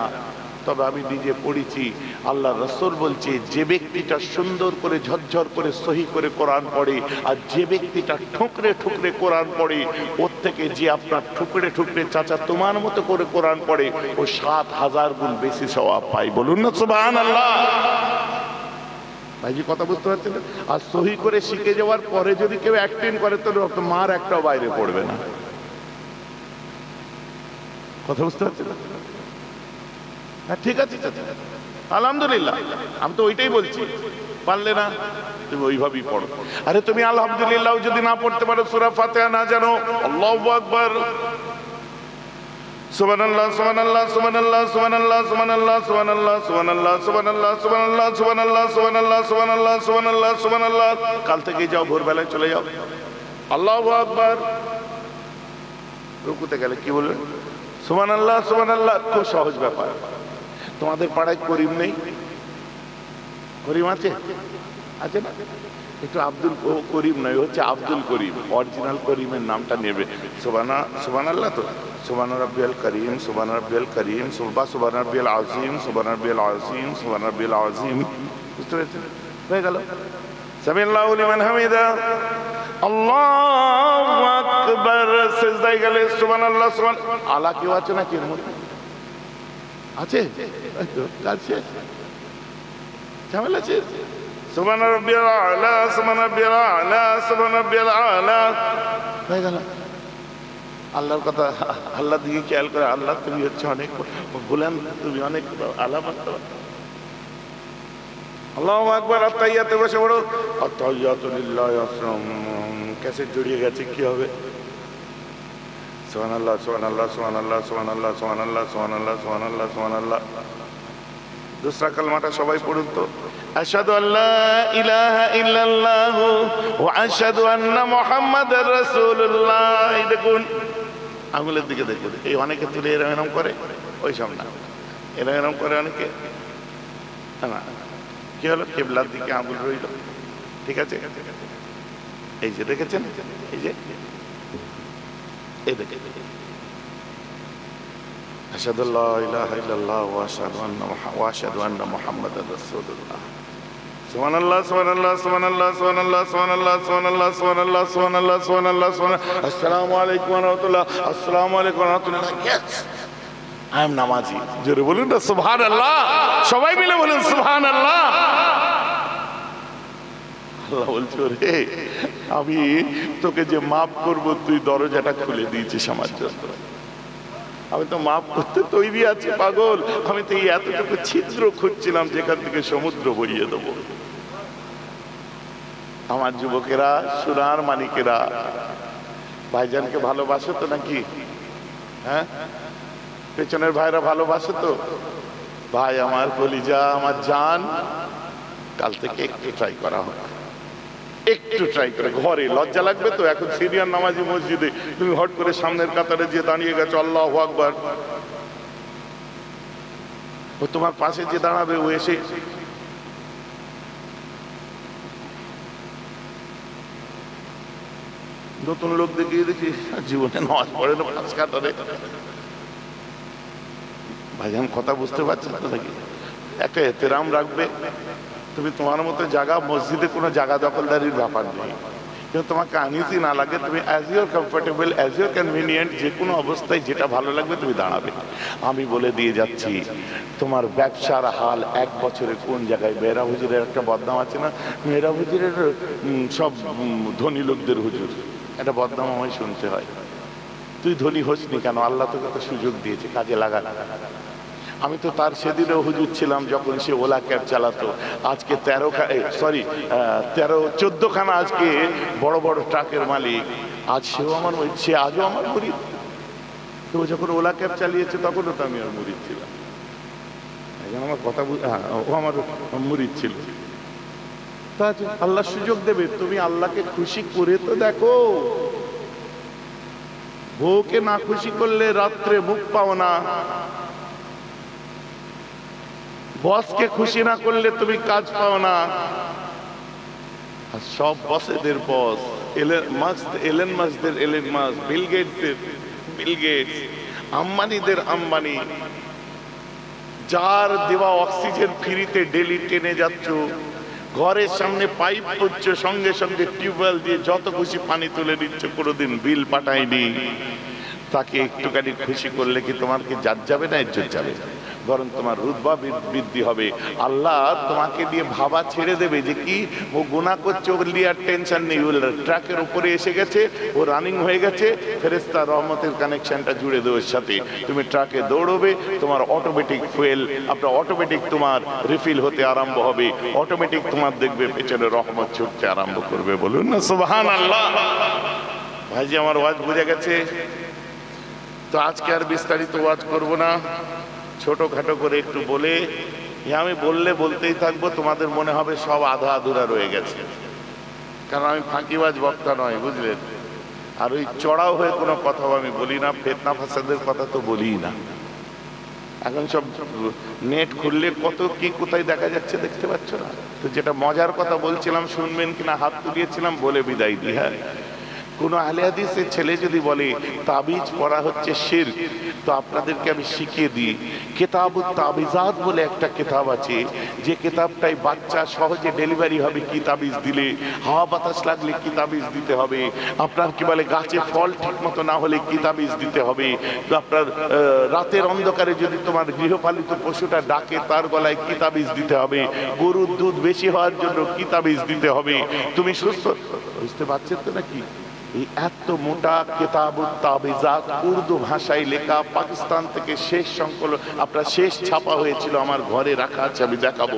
তবে আমি নিজে পড়েছি। আল্লাহ রাসূল বলছে, যে ব্যক্তিটা সুন্দর করে ঝরঝর করে সহি করে কোরআন পড়ে, আর যে ব্যক্তিটা ঠুকরে ঠুকরে কোরআন পড়ে, ওর থেকে যে আপনার ঠুকরে ঠুকরে চাচা তোমার মতো করে কোরআন পড়ে, ও ৭,০০০ গুণ বেশি সওয়াব পায়। বলুন না সুবহানাল্লাহ। ভাইজি কথা বুঝতে পারছেন? আর সহি করে শিখে যাওয়ার পরে যদি কেউ অ্যাক্টিং করে, তো মার একটাও বাইরে পড়বে না। কথা বুঝতে পারছেন? হ্যাঁ ঠিক আছে চাচা, আলহামদুলিল্লাহ। আমি তো ওইটাই বলছি, পারলে না তুমি ওইভাবেই পড়ো। আরে তুমি আলহামদুলিল্লাহ যদি না পড়তে পারো, সূরা ফাতিহা না জানো, আল্লাহু আকবার, সুবহানাল্লাহ সুবহানাল্লাহ সুবহানাল্লাহ সুবহানাল্লাহ সুবহানাল্লাহ সুবহানাল্লাহ সুবহানাল্লাহ সুবহানাল্লাহ সুবহানাল্লাহ সুবহানাল্লাহ সুবহানাল্লাহ সুবহানাল্লাহ সুবহানাল্লাহ সুবহানাল্লাহ। কাল থেকে যাও, ভোরবেলায় চলে যাও, আল্লাহু আকবার। রুকুতে গেলে কি বলবে? সুবহানাল্লাহ সুবহানাল্লাহ। খুব সহজ ব্যাপার। তোমাদের পাড়ায় করিম নেই? করিম আছে? আছে না? একটু আব্দুল করিম নয়, হচ্ছে আব্দুল করিম। অরিজিনাল করিমের নামটা নেবে। সুবহানাল্লাহ তো, সুবহান রাব্বিয়াল করিম, সুবহান রাব্বিয়াল করিম, সুবহান রাব্বিয়াল আযীম, সুবহান রাব্বিয়াল আযীম, সুবহান রাব্বিয়াল আযীম। বুঝতে পেরেছেন? হয়ে গেল। সামিআল্লাহু লিমান হামিদা, আল্লাহু আকবার। সিজদায় গেলে সুবহানাল্লাহ সুবহান। আলা কেউ আছে না? কি আছে? আছে ঝামেলা আছে। সুবহান রাব্বিয়াল আ'লা, সুবহান রাব্বিয়াল আ'লা, সুবহান রাব্বিয়াল আ'লা। হয়ে গেল। আল্লাহর কথা, আল্লাহ দিকে খেয়াল করে, আল্লাহ তুমি হচ্ছে অনেক বলেন, তুমি অনেক আলা মানতে পারো। আল্লাহু আকবার। আত্তাহিয়াতে বসে পড়ো, আত্তাহিয়াতু লিল্লাহি ক্যাসেট জড়িয়ে গেছে, কি হবে? সুবহানাল্লাহ সুবহানাল্লাহ সুবহানাল্লাহ সুবহানাল্লাহ সুবহানাল্লাহ সুবহানাল্লাহ সুবহানাল্লাহ সুবহানাল্লাহ। दूसरा कलमाটা সবাই পড়ুন তো। আশহাদু আল্লা ইলাহা ইল্লাল্লাহ ওয়া আশহাদু আন্না মুহাম্মাদার রাসূলুল্লাহ। এই দেখুন, আঙুলের দিকে দেখুন। এই অনেকে তুলে এরকম করে, ওই সব না, এরকম করে অনেকে। না, কি হলো? কিবলার দিকে আঙুল রইল, ঠিক আছে? এই যে দেখেছেন, এই যে এই দেখে আশহাদু আল্লা ইলাহা ইল্লাল্লাহ ওয়া আশহাদু আন্না মুহাম্মাদার রাসূলুল্লাহ। সুবহানাল্লাহ সুবহানাল্লাহ সুবহানাল্লাহ সুবহানাল্লাহ সুবহানাল্লাহ সুবহানাল্লাহ সুবহানাল্লাহ সুবহানাল্লাহ সুবহানাল্লাহ সুবহানাল্লাহ। আসসালামু আলাইকুম ওয়া রাহমাতুল্লাহ, আসসালামু আলাইকুম ওয়া রাহমাতুল্লাহ। ইয়েস, আই এম নামাজি। জোরে বলুন না সুবহানাল্লাহ, সবাই মিলে বলুন সুবহানাল্লাহ। আল্লাহ বলছে, রে আমি তোকে যে মাফ করব তুই দরজাটা খুলে দিয়েছিস আমার জন্য। আমি তো মাফ করতে তৈরি আছি পাগল। আমি তো এই এতটুকু ছিদ্র খুঁজছিলাম যেখান থেকে সমুদ্র বইয়ে দেবো। আমার যুবকেরা, সোনার মানিকেরা, ভাইজানকে ভালোবাসো তো নাকি? হ্যাঁ, পেছনের ভাইরা ভালোবাসো তো? ভাই আমার কলিজা, আমার জান, কাল থেকে একটু ট্রাই করা হোক, একটু ট্রাই করে। ঘরে লজ্জা লাগবে তো, এখন সিরিয়ান নামাজি মসজিদে তুমি হট করে সামনের কাতারে যে দাঁড়িয়ে গেছো, আল্লাহু আকবার, ও তোমার পাশে যে দাঁড়াবে ও এসে নতুন লোক দেখিয়ে দেখি জীবনে নামাজ পড়ে না, পাঁচ কাতারে। ভাইজান কথা বুঝতে পারছেন তো নাকি? একটা এহতেরাম রাখবে। তুমি তোমার মতো জায়গা, মসজিদে কোনো জায়গা দখলদারির ব্যাপার নেই, কিন্তু তোমাকে আনইজি না লাগে, তুমি as your comfortable, as your convenient, যে কোনো অবস্থায় যেটা ভালো লাগবে তুমি দাঁড়াবে। আমি বলে দিয়ে যাচ্ছি, তোমার ব্যবসার হাল এক বছরে কোন জায়গায়। মেয়েরা হুজুরের একটা বদনাম আছে না, মেয়েরা হুজুরের সব ধনী লোকদের হুজুর, একটা বদনাম আমায় শুনতে হয়। তুই ধনী হোসনি কেন? আল্লাহ তোকে তো সুযোগ দিয়েছে, কাজে লাগা। আমি তো তার সেদিনও হুজুর ছিলাম যখন সে ওলা ক্যাব চালাতো। আজকে 14 খানা আজকে বড় বড় ট্রাকের মালিক। আজ সেও আমার, সে আজও আমার মুরিদ। তো যখন ওলা ক্যাব চালিয়েছে তখনও তো আমি আর মুরিদ ছিলাম। আমার কথা, ও আমার মুরিদ ছিল। তা আল্লাহ সুযোগ দেবে, তুমি আল্লাহকে খুশি করে তো দেখো। বউকে না খুশি করলে রাত্রে মুখ পাও না, বসকে খুশি না করলে তুমি কাজ পাও না। সব বসেদের বস, এলেন মাস্কদের এলেন মাস্ক, বিল গেটস, আম্বানিদের আম্বানি। যার দেওয়া অক্সিজেন ফ্রিতে ডেলি টেনে যাচ্ছ, ঘরের সামনে পাইপ করছো, সঙ্গে সঙ্গে টিউবওয়েল দিয়ে যত খুশি পানি তুলে দিচ্ছ, কোনোদিন বিল পাঠায়নি। তাকে একটুখানি খুশি করলে কি তোমার কি জাত যাবে না ইজ্জত যাবে? বরং তোমার রুতবা বৃদ্ধি হবে। আল্লাহ তোমাকে দিয়ে ভাবা ছেড়ে দেবে যে কি ও গুনাহ করছে, ওর নিয়ে আর টেনশন নেই। ও ট্রাকের উপরে এসে গেছে, ও রানিং হয়ে গেছে, ফেরেশতা রহমতের কানেকশনটা জুড়ে দেওয়ার সাথে তুমি ট্রাকে দৌড়বে। তোমার অটোমেটিক ফুয়েল, আপনার অটোমেটিক তোমার রিফিল হতে আরম্ভ হবে, অটোমেটিক তোমার দেখবে পেছনে রহমত ছুটতে আরম্ভ করবে। বলুন না সুবহানাল্লাহ। ভাইজি আমার ওয়াজ বুঝে গেছে তো আজকে আর বিস্তারিত ওয়াজ করব না, ছোটখাটো করে একটু বলে, আমি বলতেই থাকবো, তোমাদের মনে হবে সব আধা আধুরা রয়ে গেছে। কারণ আমি ফাঁকিবাজ বক্তা নয়, বুঝলেন। আর ওই চড়াও হয়ে কোনো কথাও আমি বলি না, ফিতনা ফাসাদের কথা তো বলি না। এখন সব নেট খুললে কত কি কোথায় দেখা যাচ্ছে দেখতে পাচ্ছ না? তো যেটা মজার কথা বলছিলাম, শুনবেন কিনা হাত তুলিয়েছিলাম, বলে বিদায় দিই। হ্যাঁ, কোন আহলে হাদিসের ছেলে যদি বলে তাবিজ পড়া হচ্ছে শিরক, তো আপনাদেরকে আমি শিখিয়ে দিই, কিতাবুত তাবিজাত বলে একটা কিতাব আছে, যে কিতাবটাই বাচ্চা সহজে ডেলিভারি হবে কি তাবিজ দিলে, হাওয়া বাতাস লাগলে কি তাবিজ দিতে হবে, আপনার কি বলে গাছে ফল ঠিক মতো না হলে কি তাবিজ দিতে হবে, আপনার রাতের অন্ধকারে যদি তোমার গৃহপালিত পশুটা ডাকে তার গলায় কি তাবিজ দিতে হবে, গরুর দুধ বেশি হওয়ার জন্য কি তাবিজ দিতে হবে। তুমি সুস্থ বুঝতে পারছেন তো নাকি? এই এত মোটা কিতাবুত তাবিজাত উর্দু ভাষায় লেখা, পাকিস্তান থেকে শেষ সংকলন, আপনার শেষ ছাপা হয়েছিল, আমার ঘরে রাখা আছে, আমি দেখাবো।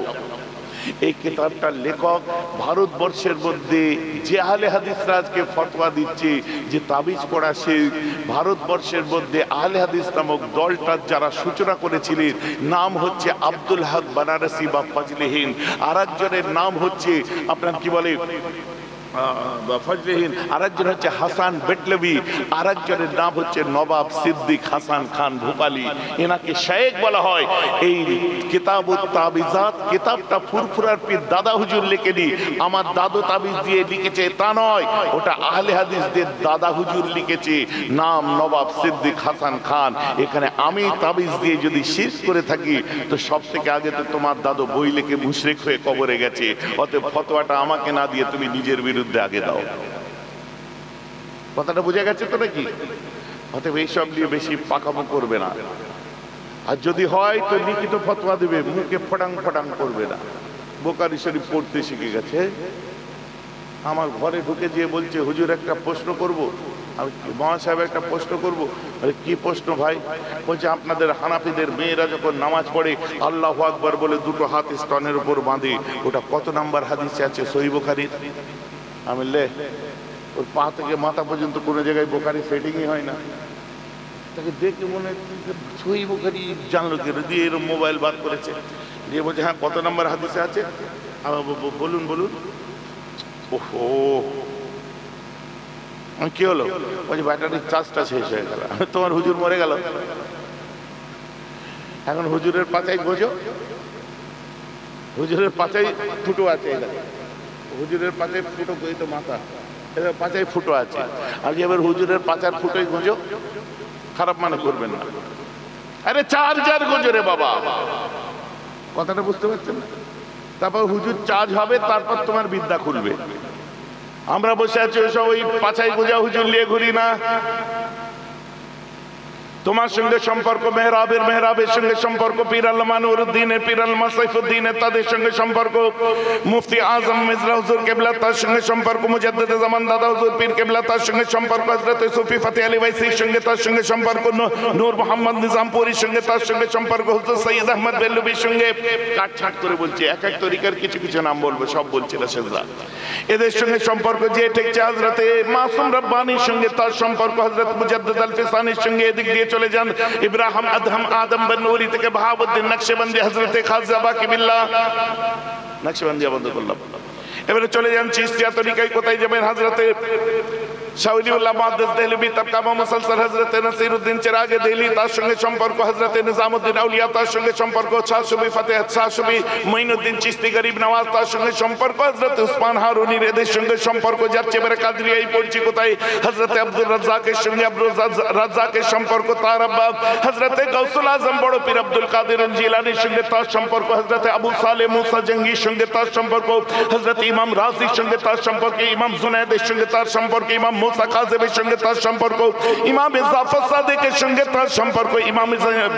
এই কিতাবটার লেখক ভারতবর্ষের মধ্যে যে আহলে হাদিসরা আজকে ফতোয়া দিচ্ছে যে তাবিজ পড়া শিরক, ভারতবর্ষের মধ্যে আহলে হাদিস নামক দলটার যারা সূচনা করেছিলেন নাম হচ্ছে আব্দুল হক বানারসি বা ফজলে হিন্দ, আর একজনের নাম হচ্ছে আপনার কি বলে ফজলহীন, আরেকজন হচ্ছে হাসান বেটলভি, আরেকজনের নাম হচ্ছে নবাব সিদ্দিক হাসান খান ভূপালী, এনাকে শেখ বলা হয়। এই কিতাবুত তাবিজাত কিতাবটা ফুরফুরার পীর দাদা হুজুর লিখেনি, আমার দাদু তাবিজ দিয়ে লিখেছে তা নয়, ওটা আহলে হাদিসদের দাদা হুজুর লিখেছে, নাম নবাব সিদ্দিক হাসান খান। এখানে আমি তাবিজ দিয়ে যদি শিরক করে থাকি তো সব থেকে আগে তো তোমার দাদু বই লিখে মুশরিক হয়ে কবরে গেছে, অতএব ফতোয়াটা আমাকে না দিয়ে তুমি নিজের বিরুদ্ধে আগে দাও। কথাটা বুঝে গেছে তো নাকি? অতএব এইসব নিয়ে বেশি পাকামো করবে না, আর যদি হয় তো লিখিত ফতোয়া দেবে, মুখে ফটাং ফটাং করবে না। বুখারী শরীফ পড়তে শিখে গেছে, আমার ঘরে ঢুকে যেয়ে বলছে হুজুর একটা প্রশ্ন করব। আমি মহা সাহেব একটা প্রশ্ন করব। আরে কি প্রশ্ন ভাই? বলছে আপনাদের হানাফিদের মেয়েরা যখন নামাজ পড়ে আল্লাহু আকবার বলে দুটো হাত স্তনের উপর বাঁধে, ওটা কত নাম্বার হাদিসে আছে সহিহ বুখারীর? আমি লে ওর পা থেকে মাথা পর্যন্ত কোনো জায়গায় বুখারী সেটিংই হয় না। তাকে দেখে মনে হচ্ছে সহিহ বুখারী জানলো কেন, দিয়ে এরকম মোবাইল বার করেছে, দিয়ে বলছে হ্যাঁ কত নাম্বার হাদিসে আছে? বলুন বলুন। ওহো, কি হলো? বলছি ব্যাটারির চার্জটা শেষ হয়ে গেল, তোমার হুজুর মরে গেল। এখন হুজুরের পাচাই গোজো, হুজুরের পাচাই ফুটো আছে, হুজুরের পাচাই ফুটো গই তো মাথা, এবার পাচাই ফুটো আছে, আর এবার হুজুরের পাচার ফুটোই গোজো, খারাপ মানে করবেন না। আরে চার্জার গোজো রে বাবা, কথাটা বুঝতে পারছেন না? তারপর হুজুর চার্জ হবে, তারপর তোমার বিদ্যা খুলবে। আমরা বসে আছি ওইসব ওই পাছাই গোজা হুজুর নিয়ে ঘুরি না। তোমার সঙ্গে সম্পর্ক মেহরাবের সঙ্গে সম্পর্ক, পীর আল্লামা নুরউদ্দিনের, পীর আল্লামা সাইফুদ্দিনের, তাদের সঙ্গে সম্পর্ক, মুফতি আজম মির্জা হুজুর কেবলা তার সঙ্গে সম্পর্ক, মুজাদ্দিদ জামান দাদা হুজুর পীর কেবলা তার সঙ্গে সম্পর্ক, হযরত সুফি ফতেহ আলী ওয়াইসির সঙ্গে তার সঙ্গে সম্পর্ক, নূর মোহাম্মদ নিজামপুরীর সঙ্গে তার সঙ্গে সম্পর্ক, হুজুর সৈয়দ আহমদ বেললুবির সঙ্গে। কাটছাট করে বলছি, এক এক তরিকার কিছু কিছু নাম বলবো, সব বলছি না সেজদা। এদের সঙ্গে সম্পর্ক যে ঠেকছে, হযরত মাসুম রব্বানির সঙ্গে তার সম্পর্ক, হযরত মুজাদ্দিদ আল ফিসানির সঙ্গে এদিক দিয়ে চলে যান ইব্রাহিম আদম বেনুরি থেকে বাহাউদ্দিন নকশবন্দি, হযরত খাজা বাকি বিল্লাহ নকশবন্দি বন্ধ করলাম। এবারে চলে যান চিশতিয়া তরিকায়, কোথায় যাবেন? হযরত শাওলিউল্লাহ মুহাদ্দিস দেহলভী তবকা মুসলসল, হযরত নসিরউদ্দিন চিরাগে দেহলি তার সঙ্গে সম্পর্ক, হযরত নিজামউদ্দিন আউলিয়া তার সঙ্গে সম্পর্ক, শাহসুবি ফতেহ শাহসুবি মঈনুদ্দিন চিশতি গরিব নওয়াজ তার সঙ্গে সম্পর্ক, হযরত উসমান হারুনির এদের সঙ্গে সম্পর্ক। যার চেয়ে কাদরিয়াই পড়ছি কোথায়? হযরত আব্দুর রাজ্জাকের সঙ্গে আব্দুর রাজ্জাকের সম্পর্ক, তার আব্বা হযরত গাউসুল আজম বড় পীর আব্দুল কাদের জিলানীর সঙ্গে তার সম্পর্ক, হযরত আবু সালেহ মুসা জঙ্গির সঙ্গে তার সম্পর্ক, হযরত ইমাম রাজির সঙ্গে তার সম্পর্ক, ইমাম জুনায়েদের সঙ্গে তার সম্পর্ক, ইমাম মুসা কাযিমের সঙ্গে তার সম্পর্ক, ইমাম জাফর সাদিকের সঙ্গে তার সম্পর্ক, ইমাম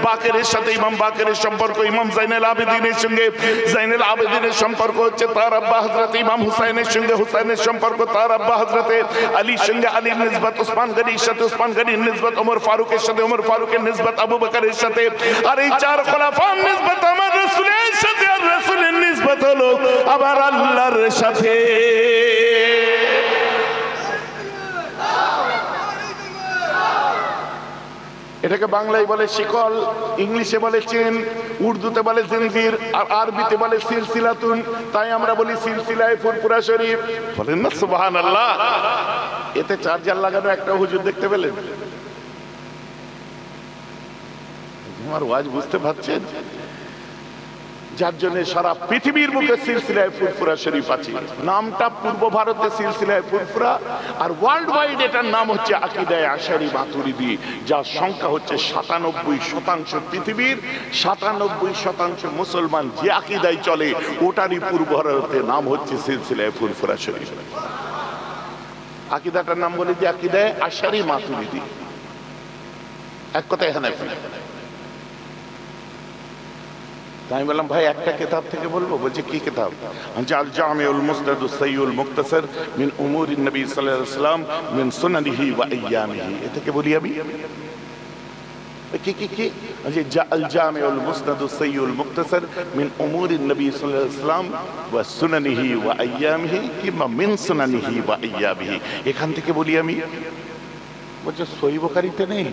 বাকেরের সাথে ইমাম বাকেরের সম্পর্ক, ইমাম জাইনুল আবেদিনের সঙ্গে জাইনুল আবেদিনের সম্পর্ক হচ্ছে তার আব্বা, হযরত ইমাম হুসাইনের সঙ্গে হুসাইনের সম্পর্ক, তার আব্বা, হযরত আলীর সঙ্গে আলীর নিসবত, উসমান গনির সাথে উসমান গনির নিসবত, ওমর ফারুকের সাথে ওমর ফারুকের নিসবত, আবু বকরের সাথে, আর এই চার খলিফার নিসবত আমার রাসূলের সাথে, আর রাসূলের নিসবত হলো আবার আল্লাহর সাথে। এটাকে বাংলায় বলে শিকল, ইংলিশে বলে চেন, উর্দুতে বলে জিনজির, আর আরবিতে বলে সিলসিলাতুন। তাই আমরা বলি সিলসিলায়ে ফুরফুরা শরীফ। বলেন না সুবহানাল্লাহ। এতে চার্জার লাগানো একটা হুজুর দেখতে পেলেন? আমার ওয়াজ বুঝতে পারছেন? যার জন্য সারা পৃথিবীর মুখে সিলসিলায়ে ফুরফুরা শরীফ আছে। নামটা পূর্ব ভারতে সিলসিলায়ে ফুরফুরা, আর ওয়ার্ল্ড ওয়াইড এটার নাম হচ্ছে আকীদায়ে আশারি মাতুরিদি, যার সংখ্যা হচ্ছে ৯৭%। পৃথিবীর ৯৭% মুসলমান যে আকীদায় চলে ওটারই পূর্ব ভারতে নাম হচ্ছে সিলসিলায়ে ফুরফুরা শরীফ। আকীদাটার নাম বলে যে আকীদায়ে আশারি মাতুরিদি, এক কথায় হানাফি। আমি বললাম ভাই একটা কিতাব থেকে বলবো? বলছে কি কিতাব? আল জামিউল মুসনাদ সাইয়ুল মুক্তাসার মিন উমুরিন নবী সাল্লাল্লাহু আলাইহি ওয়াসাল্লাম মিন সুনানিহি ওয়া আইয়ামিহি। এ থেকে বলি আমি কি কি কি? আল জামিউল মুসনাদ সাইয়ুল মুক্তাসার মিন উমুরিন নবী সাল্লাল্লাহু আলাইহি ওয়াসাল্লাম ওয়া সুনানিহি ওয়া আইয়ামিহি, কিংবা মিন সুনানিহি ওয়া আইয়ামিহি, এখান থেকে বলি আমি। বলছে সহিহ বুখারীতে নেই।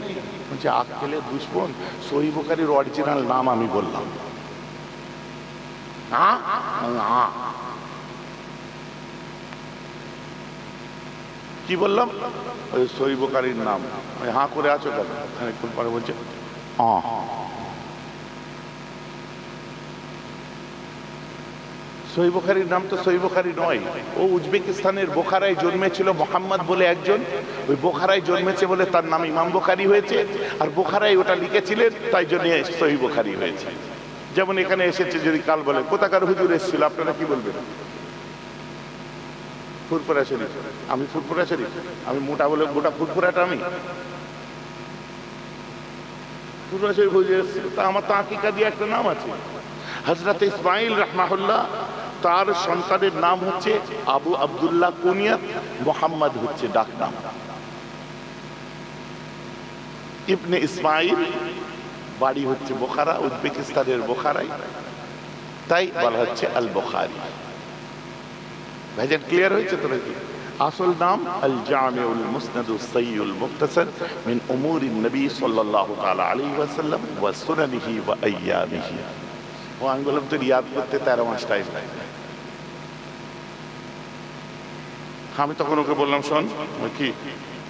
বলছে আক্কেলের দুশমন, সহিহ বুখারীর অরিজিনাল নাম আমি বললাম। কি বললাম? ওই সহিহ বুখারীর নাম। ওই হাঁ করে আছো কেন? খানিকক্ষণ পরে বলছে সহিহ বুখারীর নাম তো সহিহ বুখারী নয়, ও উজবেকিস্তানের বোখারায় জন্মেছিল মোহাম্মদ বলে একজন, ওই বোখারায় জন্মেছে বলে তার নাম ইমাম বুখারী হয়েছে, আর বোখারায় ওটা লিখেছিলেন তাই জন্য সহিহ বুখারী হয়েছে। যেমন এখানে এসেছে, যদি কাল বলে কোথাকার হুজুর এসেছিল, আপনারা কি বলবেন? ফুরফুরা শরীফ। আমি ফুরফুরা শরীফ, আমি মোটা বলে গোটা ফুরফুরাটা আমি ফুরফুরা শরীফ হুজুর এসেছিল, তা আমার তো আকিকা দিয়ে একটা নাম আছে। হযরত ইসমাঈল রাহমাহুল্লাহ, তার সন্তানের নাম হচ্ছে আবু আব্দুল্লাহ কুনিয়াত, মোহাম্মদ হচ্ছে ডাক নাম। ইবনে ইসমাঈল, বাড়ি হচ্ছে বোখারা, উজবেকিস্তানের বোখারায়, তাই বলা হচ্ছে আল বুখারী। ভাইজান ক্লিয়ার হয়েছে তো নাকি? আসল নাম আল জামিউল মুসনাদুস সাইয়ুল মুখতাসার মিন উমুরিন নবী সাল্লাল্লাহু তাআলা আলাইহি ওয়াসাল্লাম ওয়া সুনানিহি ওয়া আইয়ামিহি। ও আমি বললাম তো ইয়াদ করতে 13 মাস টাইম লাগে। আমি তখন ওকে বললাম, শোন কি,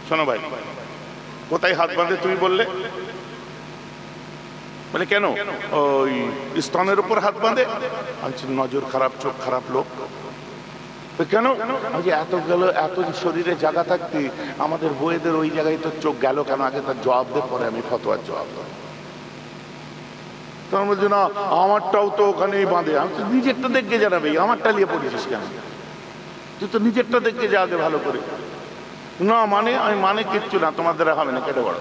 শোনো ভাই, কোথায় হাত বাঁধে তুমি বললে? বলে কেন? ওই স্তনের উপর হাত বাঁধে। আমি নজর খারাপ, চোখ খারাপ লোক। কেন? এত গেল, এত শরীরে জায়গা থাকতে আমাদের বইয়েদের ওই জায়গায় তো চোখ গেল কেন? আগে তার জবাব দে, পরে আমি ফতোয়ার জবাব দেব। তখন বলছি না, আমারটাও তো ওখানেই বাঁধে। আমি তো নিজেরটা দেখে জানাবে, আমারটা নিয়ে পড়েছিস কেন? তুই তো নিজেরটা দেখে যা আগে ভালো করে। না মানে, আমি মানে কিচ্ছু না, তোমার দ্বারা হবে না, কেটে বড়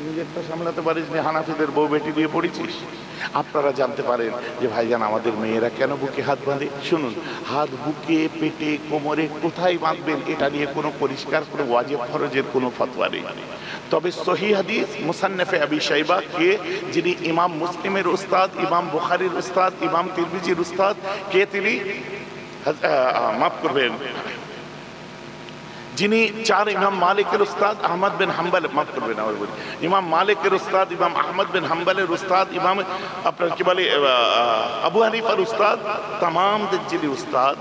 নিজেরটা সামলাতে পারিস না, হানাফিদের বউ বেটি দিয়ে পড়েছিস। আপনারা জানতে পারেন যে ভাইজান আমাদের মেয়েরা কেন বুকে হাত বাঁধে। শুনুন, হাত বুকে, পেটে, কোমরে কোথায় বাঁধবেন এটা নিয়ে কোনো পরিষ্কার কোনো ওয়াজিব ফরজের কোনো ফতোয়া নেই। তবে সহিহ হাদিস মুসান্নাফে আবি শাইবা কে, যিনি ইমাম মুসলিমের উস্তাদ, ইমাম বুখারীর উস্তাদ, ইমাম তিরমিজির উস্তাদ কে, তিনি মাফ করবেন, যিনি চার ইমাম মালিকের উস্তাদ আহমদ বিন হাম্বল, মাফ করবেন আমার বলি, ইমাম মালিকের উস্তাদ, ইমাম আহমদ বিন হাম্বলের উস্তাদ, ইমাম আপনার কি বলে আবু হানিফার উস্তাদ, তামামদের যিনি উস্তাদ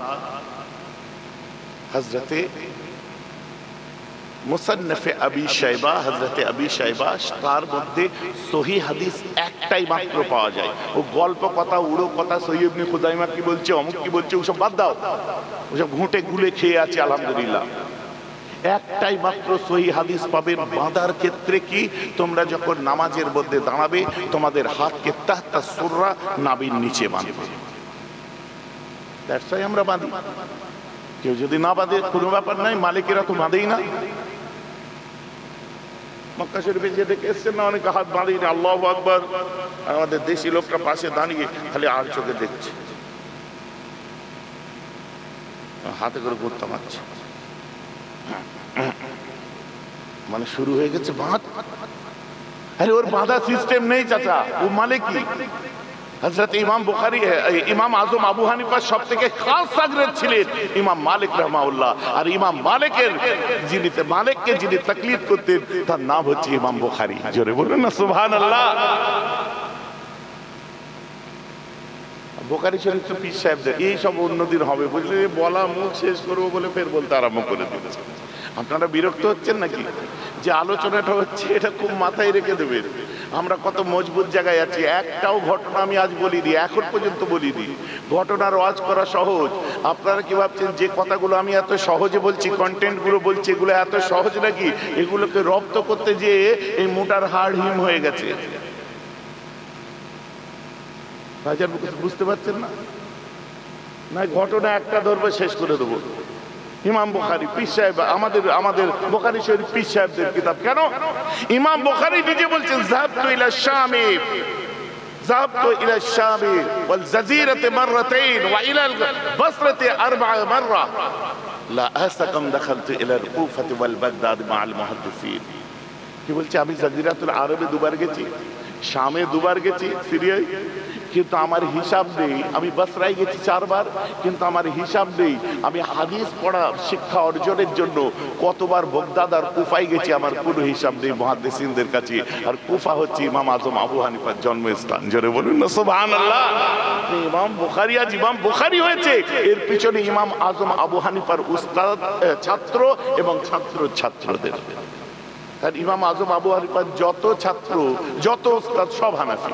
হযরতে মুসান্নাফে আবি শাইবা, হযরতে আবি শাইবা, তার মধ্যে সহিহ হাদিস একটাই মাত্র পাওয়া যায়। ও গল্প কথা, উড়ো কথা, সহিহ ইবনে খুজাইমা কি বলছে, অমুক কি বলছে, ওসব বাদ দাও, ওসব ঘুঁটে গুলে খেয়ে আছে আলহামদুলিল্লাহ। একটাই মাত্র সহিহ হাদিস পাবেন বাঁধার ক্ষেত্রে, কি তোমরা যখন নামাজের মধ্যে দাঁড়াবে তোমাদের হাতকে তাহতা সুররা, নাভির নিচে বাঁধবে। তাই আমরা বাঁধি। কেউ যদি না বাঁধে কোনো ব্যাপার নাই, মালিকেরা তো বাঁধেই না। মক্কা শরীফে যে দেখে এসছেন না, অনেকে হাত বাঁধেই না, আল্লাহু আকবার। আমাদের দেশি লোকটা পাশে দাঁড়িয়ে খালি আর চোখে দেখছে, হাতে করে ঘুরতে মারছে, মানে শুরু হয়ে গেছে বাঁধ। আরে ওর বাঁধা সিস্টেম নেই চাচা, ও মালিক কি? হযরত ইমাম বুখারী, ইমাম আজম আবু হানিফার সব থেকে খাস শাগির্দ ছিলেন ইমাম মালিক রাহমাহুল্লাহ। আর ইমাম মালিকের মালিককে যিনি তাকলিদ করতেন তার নাম হচ্ছে ইমাম বুখারী। জোরে বলুন না সুবহানাল্লাহ। বুখারী শরীফ তো পীর সাহেবদের, এই সব অন্যদিন হবে বুঝলে, বলা মুখ শেষ করবো বলে ফের বলতে আরম্ভ করে দিয়েছে। আপনারা বিরক্ত হচ্ছেন নাকি? যে আলোচনাটা হচ্ছে এটা খুব মাথায় রেখে দেবেন। আমরা কত মজবুত জায়গায় আছি। একটাও ঘটনা আমি আজ বলিনি, এখন পর্যন্ত বলিনি। ঘটনার ওয়াজ করা সহজ। আপনারা কি ভাবছেন যে কথাগুলো আমি এত সহজে বলছি, কন্টেন্ট গুলো বলছি, এগুলো এত সহজ নাকি? এগুলোকে রপ্ত করতে যেয়ে এই মোটার হাড় হিম হয়ে গেছে। বুঝতে পারছেন না? না ঘটনা একটা ধরবে, শেষ করে দেবো। ইমাম বুখারী পীর সাহেব, আমাদের বুখারী শরীফ পীর সাহেবদের কিতাব। কেন? ইমাম বুখারী নিজে বলছেন, যাহাবতু ইলা শামি, যাহাবতু ইলা শামি ওয়াল জাজিরাতি মাররাতাইন ওয়া ইলা আল বাসরাতি আরবা'a মাররা লা আসাকাম দাখালতু ইলা আল কুফাতি ওয়াল বাগদাদ মা আল মুহাদ্দিসিন। কি বলছে? আমি জাজিরাতুল আরবে দুবার গেছি, শামে দুবার গেছি, সিরিয়ায় কিন্তু আমার হিসাব নেই। আমি বসরায় গেছি 4 বার, কিন্তু আমার হিসাব নেই আমি হাদিস পড়া শিক্ষা অর্জনের জন্য কতবার বাগদাদ আর কুফায় গেছি, আমার কোনো হিসাব নেই মুহাদ্দিসিনদের কাছে। আর কুফা হচ্ছে ইমাম আজম আবু হানিফার জন্মস্থান। জোরে বলুন না সুবহানাল্লাহ। ইমাম বুখারী আজ ইমাম বুখারী হয়েছে, এর পিছনে ইমাম আজম আবু হানিফার উস্তাদ, ছাত্র এবং ছাত্রদের। আর ইমাম আজম আবু হানিফার যত ছাত্র যত উস্তাদ সব হানাফি।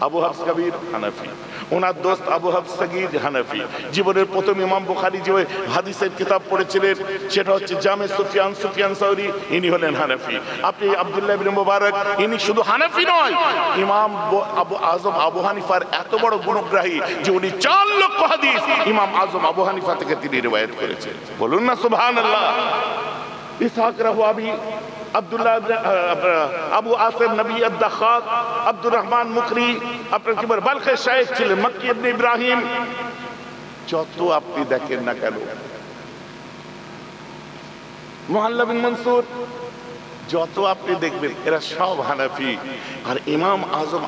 আবু হাফস কবির হানাফি, ওনার দোস্ত আবু হাফস সগীর হানাফি। জীবনের প্রথম ইমাম বুখারী যে হাদিসের কিতাব পড়েছিলেন সেটা হচ্ছে জামে সুফিয়ান সাউরি, ইনি হলেন হানাফি। আপনি আব্দুল্লাহ ইবনে মুবারক, ইনি শুধু হানাফি নয়, ইমাম আজম আবু হানিফার এত বড় গুণগ্রাহী যে উনি 4 লক্ষ হাদিস ইমাম আজম আবু হানিফা থেকে তিনি রিওয়ায়াত করেছেন। বলুন না সুবহানাল্লাহ। ইসহাক রাহওয়াবি, আব্দুল্লাহ আবু আসিম নবী আদ-দাখাক, আব্দুর রহমান মুকরি, আপনার কি বলে বালখের শায়েখ ছিলেন, মক্কি ইবনে ইব্রাহিম, যত আপনি দেখেন না কেন, মুহাল্লা বিন মনসুর, যত আপনি দেখবেন এরা সব হানাফি। আর ইমাম আজম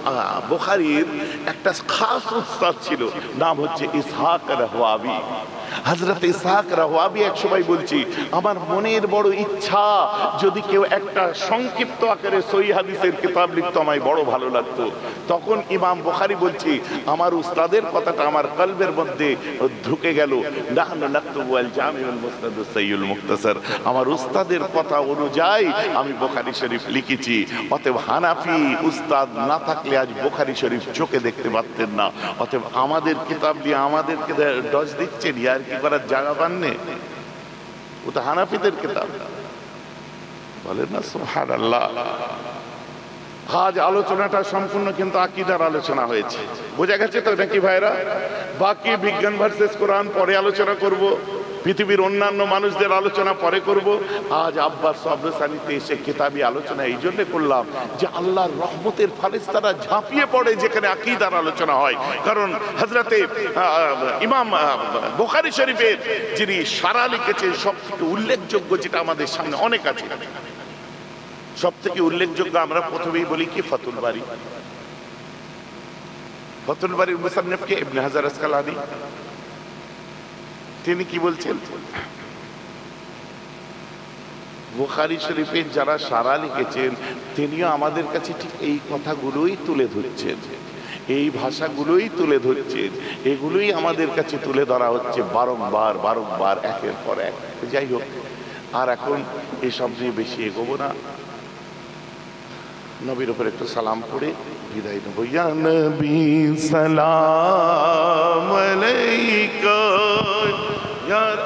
বুখারীর একটা খাস উস্তাদ ছিল, নাম হচ্ছে ইসহাক রাহওয়াবি। হযরত ইসহাক রাহওয়াবি এক সময় বলছি, আমার মনের বড় ইচ্ছা যদি কেউ একটা সংক্ষিপ্ত আকারে সহিহ হাদিসের কিতাব লিখতো, আমায় বড় ভালো লাগতো। তখন ইমাম বুখারী বলছি, আমার উস্তাদের কথাটা আমার কলবের মধ্যে ঢুকে গেল। নাহনু নাকতুবু আল জামিউল মুসনাদ সাইয়ুল মুখতাসার, আমার উস্তাদের কথা অনুযায়ী আমি বুখারী শরীফ লিখেছি। অতএব হানাফি উস্তাদ না থাকলে আজ বুখারী শরীফ চোখে দেখতে পারতেন না। অতএব আমাদের কিতাব দিয়ে আমাদেরকে ডজ দিচ্ছেন, আর কি করার জায়গা পাননি, ও তো হানাফিদের কিতাব। বলেন না সুবহানাল্লাহ। আজ আলোচনাটা সম্পূর্ণ কিন্তু আকীদার আলোচনা হয়েছে, বোঝা গেছে তো নাকি ভাইরা? বাকি বিজ্ঞান ভার্সেস কোরআন পরে আলোচনা করব, পৃথিবীর অন্যান্য মানুষদের আলোচনা পরে করব। আজ আব্বাস সাবরসানিতে এসে কিতাবী আলোচনা এই জন্য করলাম যে আল্লাহর রহমতের ফারিস্তারা ঝাঁপিয়ে পড়ে যেখানে আকীদার আলোচনা হয়। কারণ হযরতে ইমাম বুখারী শরীফের যিনি সারা লিখেছেন সবথেকে উল্লেখযোগ্য, যেটা আমাদের সামনে অনেক আছে, সবথেকে উল্লেখযোগ্য আমরা প্রথমেই বলি কি ফাতুল বারী। ফাতুল বারীর মুসান্নিফ কে? ইবনে হাজার আসকালানী। তিনি কি বলছেন? বুখারী শরীফের যারা সারা লিখেছেন তিনিও আমাদের কাছে ঠিক এই কথাগুলোই তুলে ধরছেন, এই ভাষাগুলোই তুলে ধরছেন, এগুলোই আমাদের কাছে তুলে ধরা হচ্ছে বারংবার বারংবার একের পর এক। যাই হোক, আর এখন এসব নিয়ে বেশি এগোবো না, নবীর উপর একটু সালাম পড়ে বিদায় নেব। ইয়া নবী সালাম আলাইকা। यार